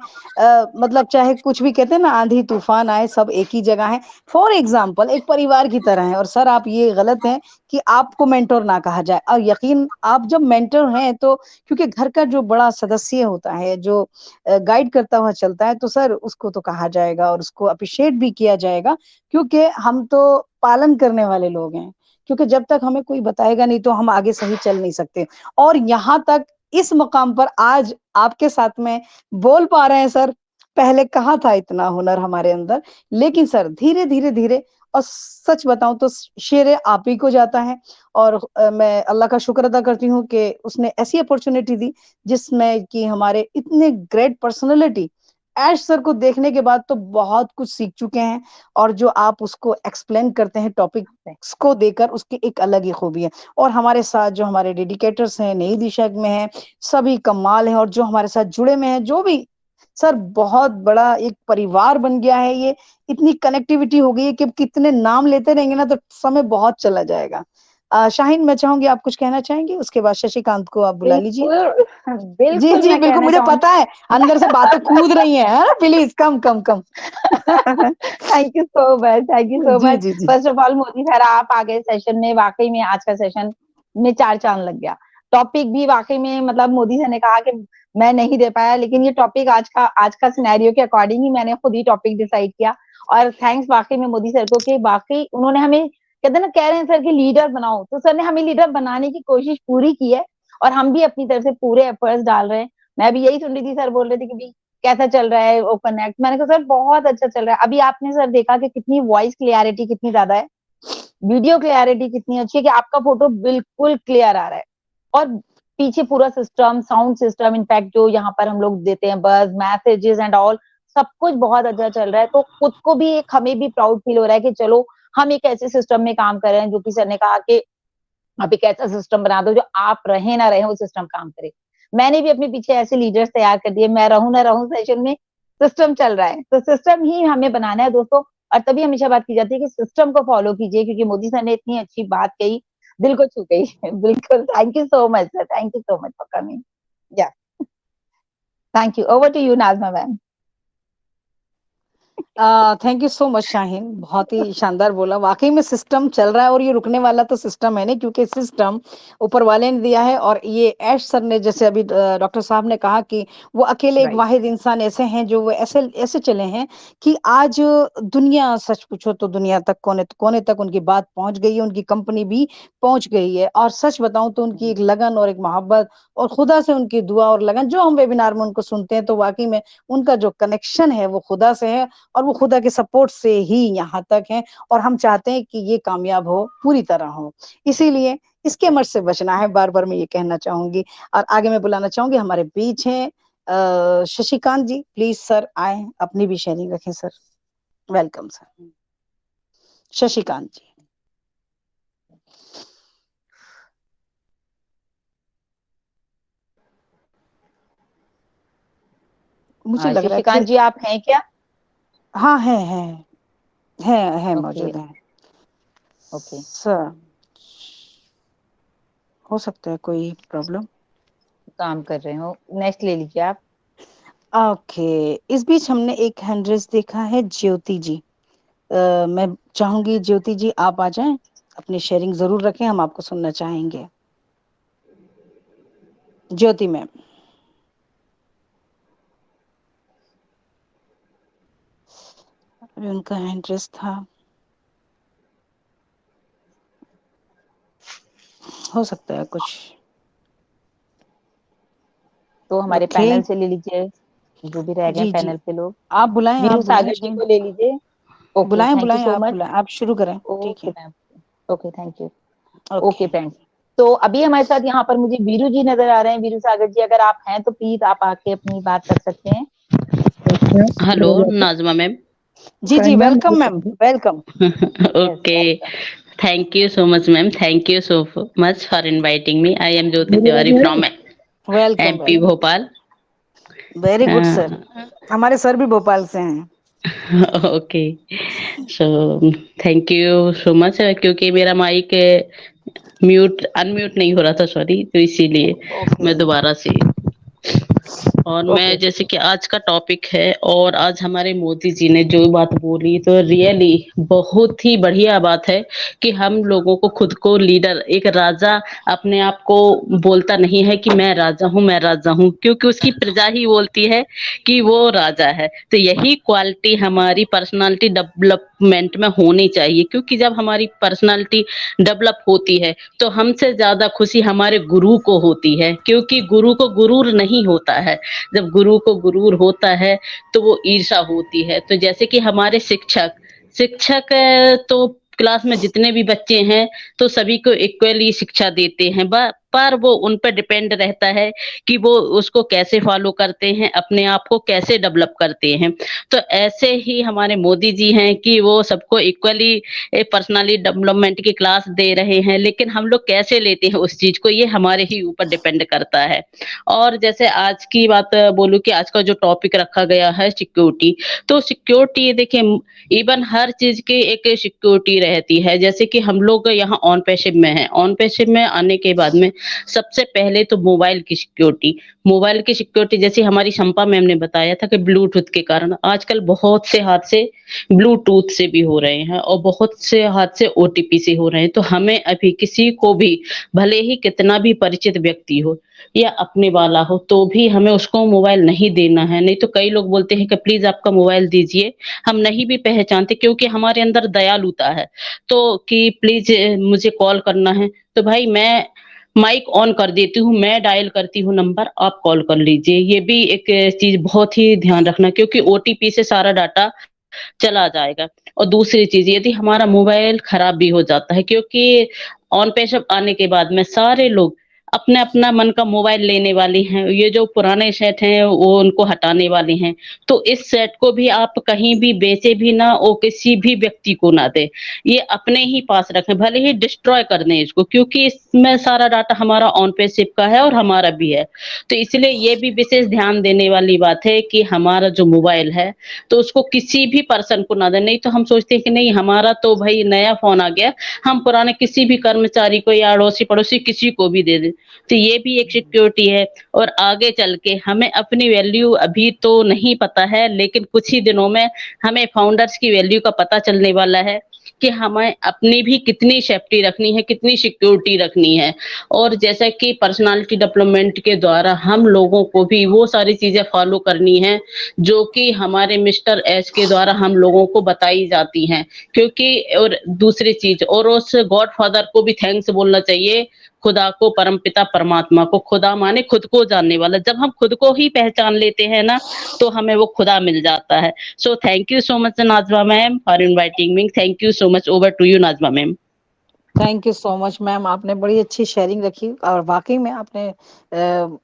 मतलब चाहे कुछ भी कहते हैं ना, आंधी तूफान आए, सब एक ही जगह है। फॉर एग्जाम्पल एक परिवार की तरह है। और सर आप ये गलत है कि आपको मेंटोर ना कहा जाए। और यकीन, आप जब मेंटर हैं तो, क्योंकि घर का जो बड़ा सदस्य होता है, जो गाइड करता हुआ चलता है, तो सर उसको तो कहा जाएगा और उसको अप्रिशिएट भी किया जाएगा, क्योंकि हम तो पालन करने वाले लोग हैं। क्योंकि जब तक हमें कोई बताएगा नहीं तो हम आगे सही चल नहीं सकते। और यहाँ तक, इस मकाम पर आज आपके साथ में बोल पा रहे हैं सर। पहले कहाँ था इतना हुनर हमारे अंदर, लेकिन सर धीरे धीरे धीरे, और सच बताऊं तो शेर आप ही को जाता है। और मैं अल्लाह का शुक्र अदा करती हूँ कि उसने ऐसी अपॉर्चुनिटी दी, जिसमें कि हमारे इतने ग्रेट पर्सनालिटी, ऐश सर को देखने के बाद तो बहुत कुछ सीख चुके हैं। और जो आप उसको एक्सप्लेन करते हैं टॉपिक्स को देकर, उसकी एक अलग ही खूबी है। और हमारे साथ जो हमारे डेडिकेटर्स हैं, नई दिशा में हैं, सभी कमाल हैं। और जो हमारे साथ जुड़े में हैं, जो भी, सर बहुत बड़ा एक परिवार बन गया है ये। इतनी कनेक्टिविटी हो गई है कि अब कितने नाम लेते रहेंगे ना तो समय बहुत चला जाएगा। शाहीन, मैं चाहूंगी आप कुछ कहना चाहेंगे, उसके बाद शशिकांत को आप बुला लीजिए। बिल्कुल जी बिल्कुल, जी मैं बिल्कुल, कहना मुझे चाहूंगी। पता है अंदर से बातें कूद रही हैं। Please come come come. Thank you so much, thank you so जी मच। जी जी। First of all Modi sir, आप आ गए सेशन में, वाकई में आज का सेशन में चार चांद लग गया। टॉपिक भी वाकई में, मतलब मोदी सर ने कहा कि मैं नहीं दे पाया, लेकिन ये टॉपिक आज का सिनेरियो के अकॉर्डिंग ही मैंने खुद ही टॉपिक डिसाइड किया। और थैंक्स वाकई में मोदी सर को कि वाकई उन्होंने हमें, कहते हैं ना, कह रहे हैं सर कि लीडर बनाओ, तो सर ने हमें लीडर बनाने की कोशिश पूरी की है। और हम भी अपनी तरफ से पूरे एफर्ट्स डाल रहे हैं। मैं भी यही सुन रही थी, सर बोल रहे थे कि भाई कैसा चल रहा है ओपन एक्ट। मैंने कहा सर बहुत अच्छा चल रहा है। अभी आपने सर देखा कि कितनी वॉइस क्लियरिटी कितनी ज्यादा है, वीडियो क्लियरिटी कितनी अच्छी है, कि आपका फोटो बिल्कुल क्लियर आ रहा है। और पीछे पूरा सिस्टम, साउंड सिस्टम, इनफैक्ट जो यहाँ पर हम लोग देते हैं बस मैसेजेस एंड ऑल, सब कुछ बहुत अच्छा चल रहा है। तो खुद को भी एक, हमें भी प्राउड फील हो रहा है कि चलो हम एक ऐसे सिस्टम में काम कर रहे हैं, जो कि सर ने कहा कि आप एक ऐसा सिस्टम बना दो जो आप रहे ना रहे वो सिस्टम काम करे। मैंने भी अपने पीछे ऐसे लीडर्स तैयार कर दिए, मैं रहूं ना रहूं सेशन में, सिस्टम चल रहा है, तो सिस्टम ही हमें बनाना है दोस्तों। और तभी हमेशा बात की जाती है कि सिस्टम को फॉलो कीजिए, क्योंकि मोदी सर ने इतनी अच्छी बात कही, दिल को छू गई। बिल्कुल, thank you so much sir, thank you so much for coming. Yeah, thank you, over to you Najma ma'am. Thank you so much Shaheen, बहुत ही शानदार बोला। वाकई में सिस्टम चल रहा है, और ये रुकने वाला तो सिस्टम है नहीं, क्योंकि सिस्टम ऊपर वाले ने दिया है। और ये ऐश सर ने, जैसे अभी डॉक्टर साहब ने कहा कि वो अकेले एक राइट। वाहिद इंसान ऐसे हैं जो वो ऐसे ऐसे चले हैं कि आज दुनिया, सच पूछो तो दुनिया तक, कोने कोने तक उनकी बात पहुंच गई है, उनकी कंपनी भी पहुंच गई है। और सच बताऊं तो उनकी एक लगन और एक मोहब्बत, और खुदा से उनकी दुआ और लगन, जो हम वेबिनार में उनको सुनते हैं, तो वाकई में उनका जो कनेक्शन है वो खुदा से है, और वो खुदा के सपोर्ट से ही यहाँ तक है। और हम चाहते हैं कि ये कामयाब हो, पूरी तरह हो। इसीलिए इसके मर्ज से बचना है, बार बार मैं ये कहना चाहूंगी। और आगे मैं बुलाना चाहूंगी, हमारे बीच हैं शशिकांत जी। प्लीज सर आए, अपनी भी शेयरिंग रखें सर। वेलकम सर, शशिकांत जी। मुझे लग रहा है कि शशिकांत जी आप हैं क्या? हाँ, है ओके, मौजूद है ओके। सर। हो सकता है कोई प्रॉब्लम। काम कर रहे हो, नेक्स्ट ले लीजिए आप। ओके, इस बीच हमने एक हैंड रेस देखा है, ज्योति जी। मैं चाहूंगी ज्योति जी आप आ जाएं, अपनी शेयरिंग जरूर रखें, हम आपको सुनना चाहेंगे। ज्योति मैम। उनका इंटरेस्ट था, हो सकता है कुछ। तो हमारे ओके पैनल से ले लीजिए, जो भी रह गए जी जी, पैनल पे लोग। आप बुलाएं, आप वीरू बुलाएं सागर जी शाइन, को ले लीजिए। ओके, बुलाएं थैंक यू बुलाएं, सो आप मच। बुलाएं, आप शुरू करें, ठीक ओके है। Ma'am, okay, thank you. Okay okay friends, तो अभी हमारे साथ यहाँ पर मुझे वीरू जी नजर आ रहे हैं। वीरू सागर जी, अगर आप हैं तो प्लीज आप आके अपनी बात रख सकते हैं। Hello Nazma ma'am. जी जी, welcome ma'am, welcome. Yes, okay, welcome. Thank you so much ma'am, thank you so much for inviting me. I am Jyoti Tiwari from welcome MP welcome, Bhopal. Very good sir, हमारे सर भी भोपाल से हैं। Okay, so thank you so much, क्योंकि मेरा mic mute unmute नहीं हो रहा था, सॉरी, तो इसीलिए ओके मैं दोबारा से। और ओके, मैं, जैसे कि आज का टॉपिक है और आज हमारे मोदी जी ने जो बात बोली, तो रियली बहुत ही बढ़िया बात है कि हम लोगों को खुद को लीडर, एक राजा अपने आप को बोलता नहीं है कि मैं राजा हूँ, मैं राजा हूँ, क्योंकि उसकी प्रजा ही बोलती है कि वो राजा है। तो यही क्वालिटी हमारी पर्सनालिटी डेवलपमेंट में होनी चाहिए, क्योंकि जब हमारी पर्सनालिटी डेवलप होती है तो हमसे ज्यादा खुशी हमारे गुरु को होती है, क्योंकि गुरु को गुरूर नहीं होता है। जब गुरु को गुरूर होता है तो वो ईर्षा होती है। तो जैसे कि हमारे शिक्षक शिक्षक तो क्लास में जितने भी बच्चे हैं तो सभी को इक्वली शिक्षा देते हैं, पर वो उन पर डिपेंड रहता है कि वो उसको कैसे फॉलो करते हैं, अपने आप को कैसे डेवलप करते हैं। तो ऐसे ही हमारे मोदी जी हैं कि वो सबको इक्वली पर्सनाली डेवलपमेंट की क्लास दे रहे हैं, लेकिन हम लोग कैसे लेते हैं उस चीज को, ये हमारे ही ऊपर डिपेंड करता है। और जैसे आज की बात बोलूं कि आज का जो टॉपिक रखा गया है सिक्योरिटी, तो सिक्योरिटी देखिए, इवन हर चीज की एक सिक्योरिटी रहती है। जैसे कि हम लोग यहाँ ऑन पैसिव में हैं, ऑन पैसिव में आने के बाद में सबसे पहले तो मोबाइल की सिक्योरिटी जैसे हमारी शंपा मैम ने बताया था कि ब्लूटूथ के कारण आजकल बहुत से हादसे ब्लूटूथ से भी हो रहे हैं और बहुत से हादसे ओटीपी से हो रहे हैं। तो हमें अभी किसी को भी, भले ही कितना भी परिचित व्यक्ति हो या अपने वाला हो, तो भी हमें उसको मोबाइल नहीं देना है। नहीं तो कई लोग बोलते हैं कि प्लीज आपका मोबाइल दीजिए, हम नहीं भी पहचानते, क्योंकि हमारे अंदर दयालुता है, तो कि प्लीज मुझे कॉल करना है, तो भाई मैं माइक ऑन कर देती हूँ, मैं डायल करती हूँ नंबर, आप कॉल कर लीजिए। ये भी एक चीज बहुत ही ध्यान रखना, क्योंकि ओटीपी से सारा डाटा चला जाएगा। और दूसरी चीज, यदि हमारा मोबाइल खराब भी हो जाता है, क्योंकि ऑन पेशअप आने के बाद में सारे लोग अपने अपना मन का मोबाइल लेने वाले हैं, ये जो पुराने सेट हैं वो उनको हटाने वाले हैं। तो इस सेट को भी आप कहीं भी बेचे भी ना, और किसी भी व्यक्ति को ना दे, ये अपने ही पास रखें, भले ही डिस्ट्रॉय कर दें इसको, क्योंकि इसमें सारा डाटा हमारा ऑन पेशिप का है और हमारा भी है। तो इसलिए ये भी विशेष ध्यान देने वाली बात है कि हमारा जो मोबाइल है तो उसको किसी भी पर्सन को ना दे। नहीं तो हम सोचते हैं कि नहीं, हमारा तो भाई नया फोन आ गया, हम पुराने किसी भी कर्मचारी को या अड़ोसी पड़ोसी किसी को भी दे दें, तो ये भी एक सिक्योरिटी है। और आगे चल के हमें अपनी वैल्यू अभी तो नहीं पता है, लेकिन कुछ ही दिनों में हमें फाउंडर्स की वैल्यू का पता चलने वाला है कि हमें अपनी भी कितनी सेफ्टी रखनी है, कितनी सिक्योरिटी रखनी है। और जैसा कि पर्सनालिटी डेवलपमेंट के द्वारा हम लोगों को भी वो सारी चीजें फॉलो करनी है जो कि हमारे मिस्टर एच के द्वारा हम लोगों को बताई जाती हैं। क्योंकि और दूसरी चीज, और उस गॉड फादर को भी थैंक्स बोलना चाहिए, खुदा को, परमपिता परमात्मा को। खुदा माने खुद को जानने वाला, जब हम खुद को ही पहचान लेते हैं ना, तो हमें वो खुदा मिल जाता है। So thank you so much Nazma ma'am for inviting me, thank you so much, over to you Najma ma'am. Thank you so much ma'am, आपने बड़ी अच्छी शेयरिंग रखी और वाकई में आपने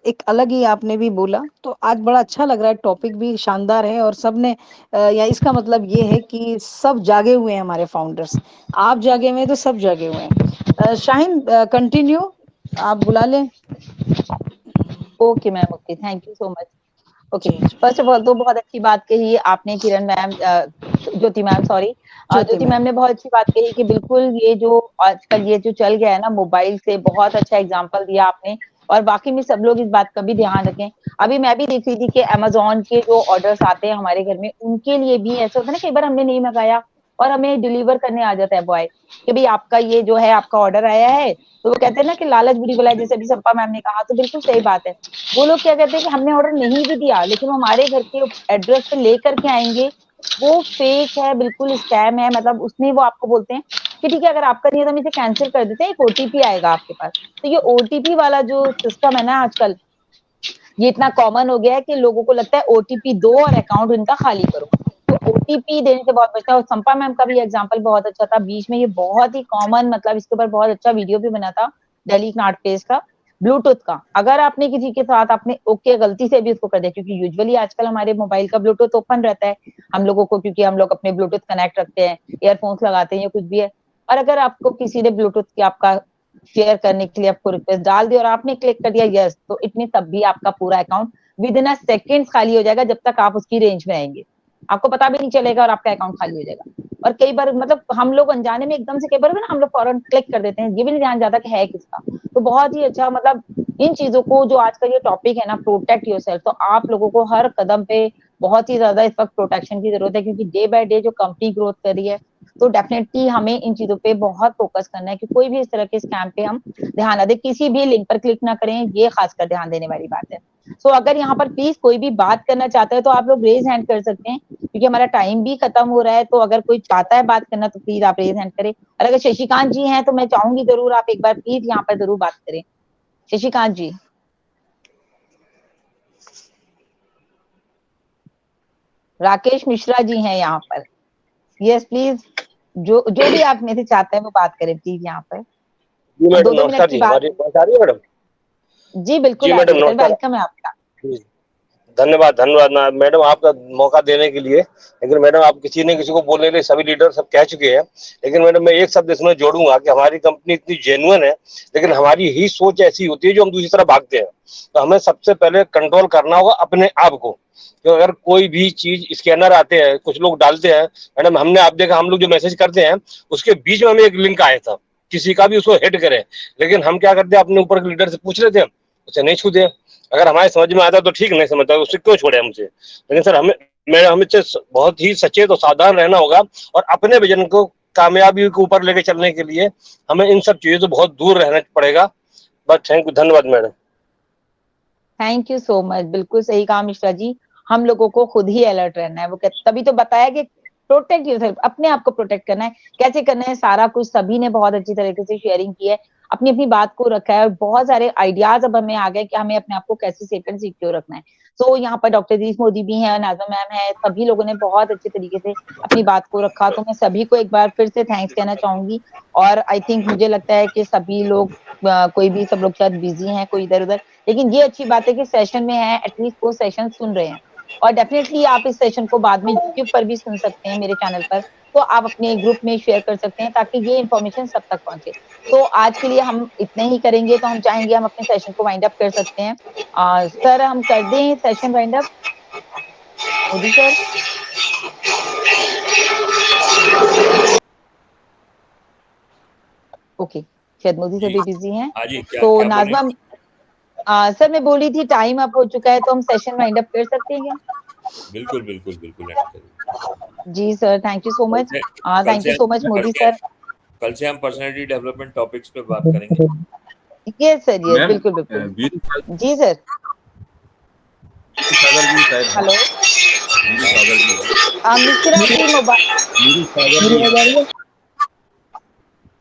एक अलग ही आपने भी बोला, तो आज बड़ा अच्छा लग रहा है, टॉपिक भी शानदार है और सबने या इसका मतलब ये है कि सब जागे हुए हैं हमारे फाउंडर्स, आप जागे हुए हैं तो सब जागे हुए हैं। शाहीन कंटिन्यू, आप बुला लें। Okay ma'am, okay, thank you so much. Okay, जी जी, फर्स्ट ऑफ ऑल तो बहुत अच्छी बात कही आपने Kiran ma'am, Jyoti ma'am, sorry, Jyoti Jyoti ma'am. Ma'am ने बहुत अच्छी बात कही कि बिल्कुल ये जो आजकल ये जो चल गया है ना मोबाइल से, बहुत अच्छा एग्जांपल दिया आपने। और बाकी में सब लोग इस बात का भी ध्यान रखें। अभी मैं भी देख रही थी कि अमेजोन के जो ऑर्डर्स आते हैं हमारे घर में, उनके लिए भी ऐसा होता है ना, कई बार हमने नहीं मंगाया और हमें डिलीवर करने आ जाता है बॉय कि भाई आपका ये जो है आपका ऑर्डर आया है। तो वो कहते हैं ना कि लालच बुरी बला, जैसे अभी संपा मैम ने कहा, तो बिल्कुल सही बात है। वो लोग क्या कहते हैं कि हमने ऑर्डर नहीं भी दिया लेकिन हमारे घर के एड्रेस पे लेकर के आएंगे, वो फेक है, बिल्कुल स्कैम है। मतलब उसमें वो आपको बोलते हैं कि ठीक है अगर आपका नहीं है तो हम इसे कैंसिल कर देते हैं, एक ओटीपी आएगा आपके पास। तो ये ओटीपी वाला जो सिस्टम है ना आजकल, ये इतना कॉमन हो गया है कि लोगों को लगता है ओटीपी दो और अकाउंट इनका खाली करो। तो ओटीपी देने से बहुत बचता है। और संपा मैम का भी एग्जांपल बहुत अच्छा था, बीच में ये बहुत ही कॉमन, मतलब इसके ऊपर बहुत अच्छा वीडियो भी बना था दिल्ली स्मार्ट पेज का, ब्लूटूथ का। अगर आपने किसी के साथ आपने ओके गलती से भी उसको कर दिया, क्योंकि यूजुअली आजकल हमारे मोबाइल का ब्लूटूथ ओपन रहता है हम लोगों को, क्योंकि हम लोग अपने ब्लूटूथ कनेक्ट रखते हैं, ईयरफोन्स लगाते हैं या कुछ भी है। और अगर आपको किसी ने ब्लूटूथ की आपका शेयर करने के लिए आपको रिक्वेस्ट डाल दी और आपने क्लिक कर दिया यस, तो इतनी तब भी आपका पूरा account with in a second खाली हो जाएगा, जब तक आप उसकी रेंज में आएंगे आपको पता भी नहीं चलेगा और आपका अकाउंट खाली हो जाएगा। और कई बार मतलब हम लोग अनजाने में एकदम से कई बार ना हम लोग फौरन क्लिक कर देते हैं, ये भी नहीं ध्यान जाता कि है किसका। तो बहुत ही अच्छा, मतलब इन चीजों को जो आज का ये टॉपिक है ना, प्रोटेक्ट योरसेल्फ, तो आप लोगों को हर कदम पे बहुत ही ज्यादा इस वक्त प्रोटेक्शन की जरूरत है, क्योंकि डे बाय डे जो कंपनी ग्रोथ कर रही है, तो डेफिनेटली हमें इन चीजों पे बहुत फोकस करना है कि कोई भी इस तरह के स्कैम पे हम ध्यान ना दें, किसी भी लिंक पर क्लिक ना करें, ये खासकर ध्यान देने वाली बात है। सो अगर यहाँ पर प्लीज कोई भी बात करना चाहता है तो आप लोग रेज हैंड कर सकते हैं, क्योंकि हमारा टाइम भी खत्म हो रहा है। तो अगर कोई चाहता है बात करना तो प्लीज आप रेज हैंड करें। और अगर शशिकांत जी हैं तो मैं चाहूंगी जरूर आप एक बार प्लीज यहाँ पर जरूर बात करें। शशिकांत जी, राकेश मिश्रा जी हैं यहाँ पर, यस प्लीज, जो भी आप में से चाहते हैं वो बात करें प्लीज यहाँ पर। जी मैडम, 2-2 नमस्कार मिनट की जी। बात। हमारी बात आ रही है मैडम? जी बिल्कुल जी आ मैडम रही है सर, नमस्कार। वेलकम है आपका। जी, धन्यवाद धन्यवाद मैडम आपका मौका देने के लिए। लेकिन मैडम आप किसी ने किसी को बोलने के लिए सभी लीडर सब कह चुके हैं। लेकिन मैडम मैं एक शब्द इसमें जोड़ूंगा कि हमारी कंपनी इतनी जेन्युइन है, लेकिन हमारी ही सोच ऐसी होती है जो हम दूसरी तरफ भागते हैं। तो हमें सबसे पहले कंट्रोल करना होगा अपने आप को। तो अगर कोई भी चीज स्कैनर आते हैं, कुछ लोग डालते हैं मैडम, हमने आप देखा हम लोग जो मैसेज करते हैं उसके बीच में हमें एक लिंक आया था, किसी का भी उसको हिट करें, लेकिन हम क्या करते हैं अपने ऊपर के लीडर से पूछ लेते हैं, उसे नहीं छूते। अगर हमारे समझ में आता तो ठीक, नहीं समझता उसे क्यों छोड़े हमसे। लेकिन सर हमें बहुत ही सचेत और सावधान रहना होगा, और अपने विजन को कामयाबी के ऊपर लेके चलने के लिए हमें इन सब चीजों से बहुत दूर रहना पड़ेगा। बस थैंक यू, धन्यवाद madam. Thank you so much, बिल्कुल सही कहा मिश्रा जी, हम लोगों को खुद ही अलर्ट रहना है। वो तभी तो बताया कि प्रोटेक्ट योरसेल्फ, अपने आप को प्रोटेक्ट करना है। कैसे करना है सारा कुछ सभी ने बहुत अच्छी तरीके से शेयरिंग की है, अपनी अपनी बात को रखा है, और बहुत सारे आइडियाज अब हमें आ गए कि हमें अपने आप को कैसे सेफ एंड सिक्योर रखना है। तो यहाँ पर डॉक्टर दीश मोदी भी हैं, नाज़मा मैम है, सभी लोगों ने बहुत अच्छे तरीके से अपनी बात को रखा। तो मैं सभी को एक बार फिर से थैंक्स कहना चाहूंगी। और आई थिंक मुझे लगता है कि सभी लोग कोई भी, सब लोग शायद बिजी हैं, कोई इधर उधर, लेकिन ये अच्छी बात है कि सेशन में है, एटलीस्ट वो सेशन सुन रहे हैं। और डेफिनेटली आप इस सेशन को बाद में यूट्यूब पर भी सुन सकते हैं मेरे चैनल पर, तो आप अपने ग्रुप में शेयर कर सकते हैं ताकि ये इन्फॉर्मेशन सब तक पहुंचे। तो आज के लिए हम इतने ही करेंगे, तो हम चाहेंगे हम अपने सेशन को वाइंड अप कर सकते हैं। सर हम कर दें session wind up, Modi sir? Okay, शायद मोदी सर भी बिजी हैं। तो नाज़मा सर मैं बोली थी टाइम अप हो चुका है, तो हम सेशन वाइंड अप कर सकते हैं क्या? बिल्कुल बिल्कुल बिल्कुल। जी sir, thank you so much. Thank you so much Modi sir. कल से हम पर्सनालिटी डेवलपमेंट टॉपिक्स पे बात करेंगे। यस सर, यस बिल्कुल बिल्कुल। जी sir. Hello Mishra ji, mobile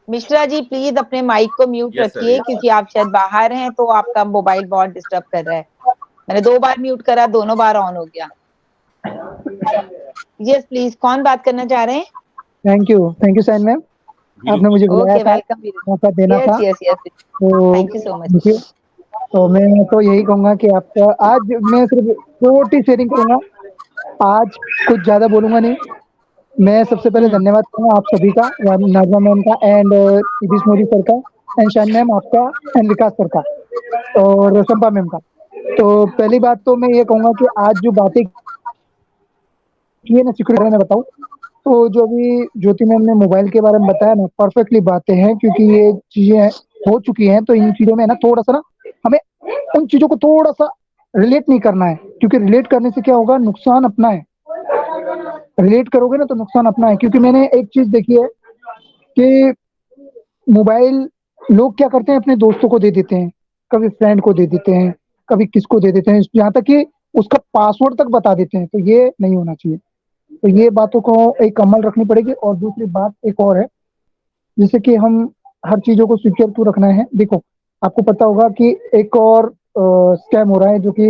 Mishra ji please अपने माइक को म्यूट रखिए, क्योंकि आप शायद बाहर हैं तो आपका मोबाइल बहुत डिस्टर्ब कर रहा है। मैंने 2 बार म्यूट करा, दोनों बार ऑन हो गया। यस प्लीज, कौन बात करना चाह रहे हैं? थैंक यू साइन मैम, आपने मुझे बुलाया था, मौका देना था। तो थैंक यू सो मच। तो मैं तो यही कहूंगा कि आपका आज मैं सिर्फ छोटी शेयरिंग करूंगा, आज कुछ ज्यादा बोलूंगा नहीं। मैं सबसे पहले धन्यवाद करूंगा आप सभी का, नाज़मा मैम का एंड दीश मोदी सर का एंड शाइन मैम आपका एंड विकास सर का और संपा मैम का। तो पहली बात तो मैं ये कहूंगा कि आज जो बातें की है ना सिक्योरिटी में बताऊं, तो जो अभी ज्योति मैम ने मोबाइल के बारे में बताया ना, परफेक्टली बातें हैं, क्योंकि ये चीजें हो चुकी हैं। तो इन चीजों में ना थोड़ा सा ना हमें उन चीजों को थोड़ा सा रिलेट नहीं करना है, क्योंकि रिलेट करने से क्या होगा, नुकसान अपना है। रिलेट करोगे ना तो नुकसान अपना है। क्योंकि मैंने एक चीज देखी है कि मोबाइल लोग क्या करते हैं, अपने दोस्तों को दे देते हैं, कभी फ्रेंड को दे देते हैं, कभी किसको दे देते हैं, यहाँ तक कि उसका पासवर्ड तक बता देते हैं। तो ये नहीं होना चाहिए। तो ये बातों को एक अमल रखनी पड़ेगी। और दूसरी बात एक और है, जैसे कि हम हर चीजों को सिक्योर क्यों रखना है। देखो, आपको पता होगा कि एक और स्कैम हो रहा है जो कि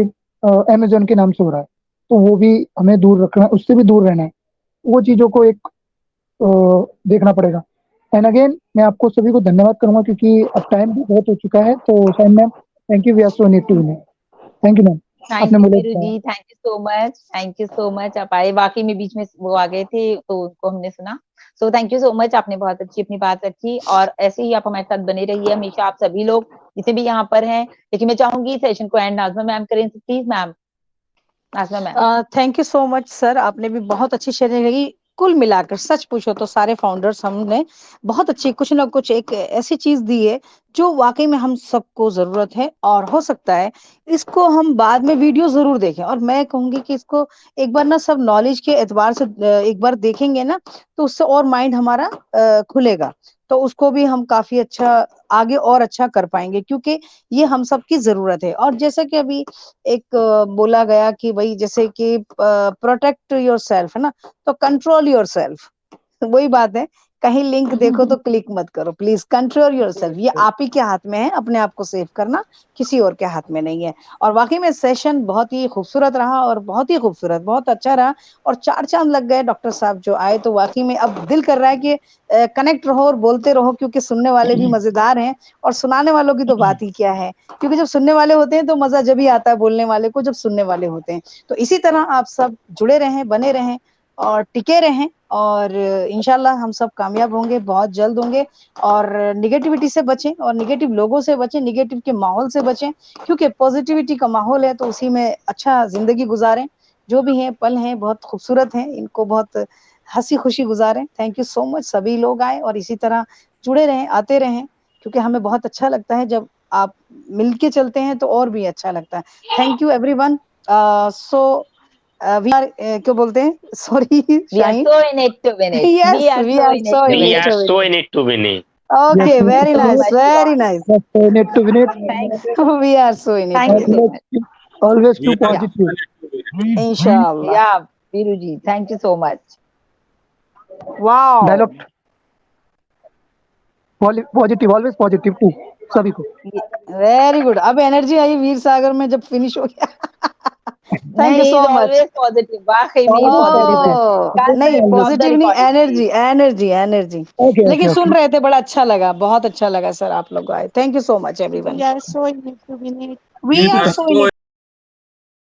अमेजोन के नाम से हो रहा है, तो वो भी हमें दूर रखना, उससे भी दूर रहना है। वो चीजों को एक देखना पड़ेगा। एंड अगेन मैं आपको सभी को धन्यवाद करूंगा क्योंकि अब टाइम भी बहुत हो चुका है। तो शाइन ma'am, thank you, we are so need to. Thank you ma'am, thank आपने यू मुझे Veeru ji, thank you so much, thank you so much. आप आए, वाकई में बीच में वो आ गए थे तो उनको हमने सुना। सो थैंक यू सो मच, आपने बहुत अच्छी अपनी बात रखी और ऐसे ही आप हमारे साथ बने रहिए हमेशा, आप सभी लोग जितने भी यहाँ पर हैं। लेकिन मैं चाहूंगी सेशन को एंड नाज़मा मैम करें, please ma'am. Nazma ma'am. Thank you so much sir, आपने भी बहुत अच्छी शेयरिंग रही। कुल मिलाकर सच पूछो तो सारे फाउंडर्स हमने बहुत अच्छी कुछ ना कुछ एक ऐसी चीज दी है जो वाकई में हम सबको जरूरत है। और हो सकता है इसको हम बाद में वीडियो जरूर देखें, और मैं कहूंगी कि इसको एक बार ना सब नॉलेज के एतबार से एक बार देखेंगे ना, तो उससे और माइंड हमारा खुलेगा, तो उसको भी हम काफी अच्छा आगे और अच्छा कर पाएंगे, क्योंकि ये हम सबकी जरूरत है। और जैसा कि अभी एक बोला गया कि भाई जैसे कि प्रोटेक्ट योर सेल्फ है ना, तो कंट्रोल योर सेल्फ, वही बात है। कहीं लिंक देखो तो क्लिक मत करो, प्लीज कंट्रोल योर सेल्फ। ये आप ही के हाथ में है, अपने आप को सेव करना, किसी और के हाथ में नहीं है। और वाकई में सेशन बहुत ही खूबसूरत रहा और बहुत ही खूबसूरत, बहुत अच्छा रहा। और 4 चांद लग गए डॉक्टर साहब जो आए, तो वाकई में अब दिल कर रहा है कि कनेक्ट रहो और बोलते रहो, क्योंकि सुनने वाले भी मजेदार हैं और सुनाने वालों की तो बात ही क्या है। क्योंकि जब सुनने वाले होते हैं तो मजा जब ही आता है बोलने वाले को, जब सुनने वाले होते हैं। तो इसी तरह आप सब जुड़े रहें, बने रहें और टिके रहें, और इंशाल्लाह हम सब कामयाब होंगे, बहुत जल्द होंगे। और निगेटिविटी से बचें और निगेटिव लोगों से बचें, निगेटिव के माहौल से बचें, क्योंकि पॉजिटिविटी का माहौल है तो उसी में अच्छा जिंदगी गुजारें। जो भी हैं पल हैं बहुत खूबसूरत हैं, इनको बहुत हंसी खुशी गुजारें। थैंक यू सो मच, सभी लोग आए और इसी तरह जुड़े रहें, आते रहें, क्योंकि हमें बहुत अच्छा लगता है जब आप मिलके चलते हैं तो और भी अच्छा लगता है। Thank you everyone. So we are क्या बोलते हैं, sorry We are shine. so in it to win it. Yes, We are we so are in it so to in We win it it. are to win so it. in it to win it. Okay, Thank very you so nice, much, very Yvonne. nice. need to win it. Thank you. We are so in it to Thank you win so it. much. Always We too are Yeah. positive. Inshallah. Yeah, Viru ji, thank you so much. Wow. Dialogue positive, always positive to सभी को। Very good. अब energy आई वीर सागर में जब finish हो गया। थैंक यू नहीं, सो he's मच। always positive. वाकई में ये पॉजिटिव है। नहीं, Constant of the पॉजिटिव नहीं, recording energy please. Energy energy. Okay लेकिन ओके सुन ओके। रहे थे, बड़ा अच्छा लगा, बहुत अच्छा लगा सर आप लोग आए। Thank you so much everyone. We are so in it to win it. We we are are so in so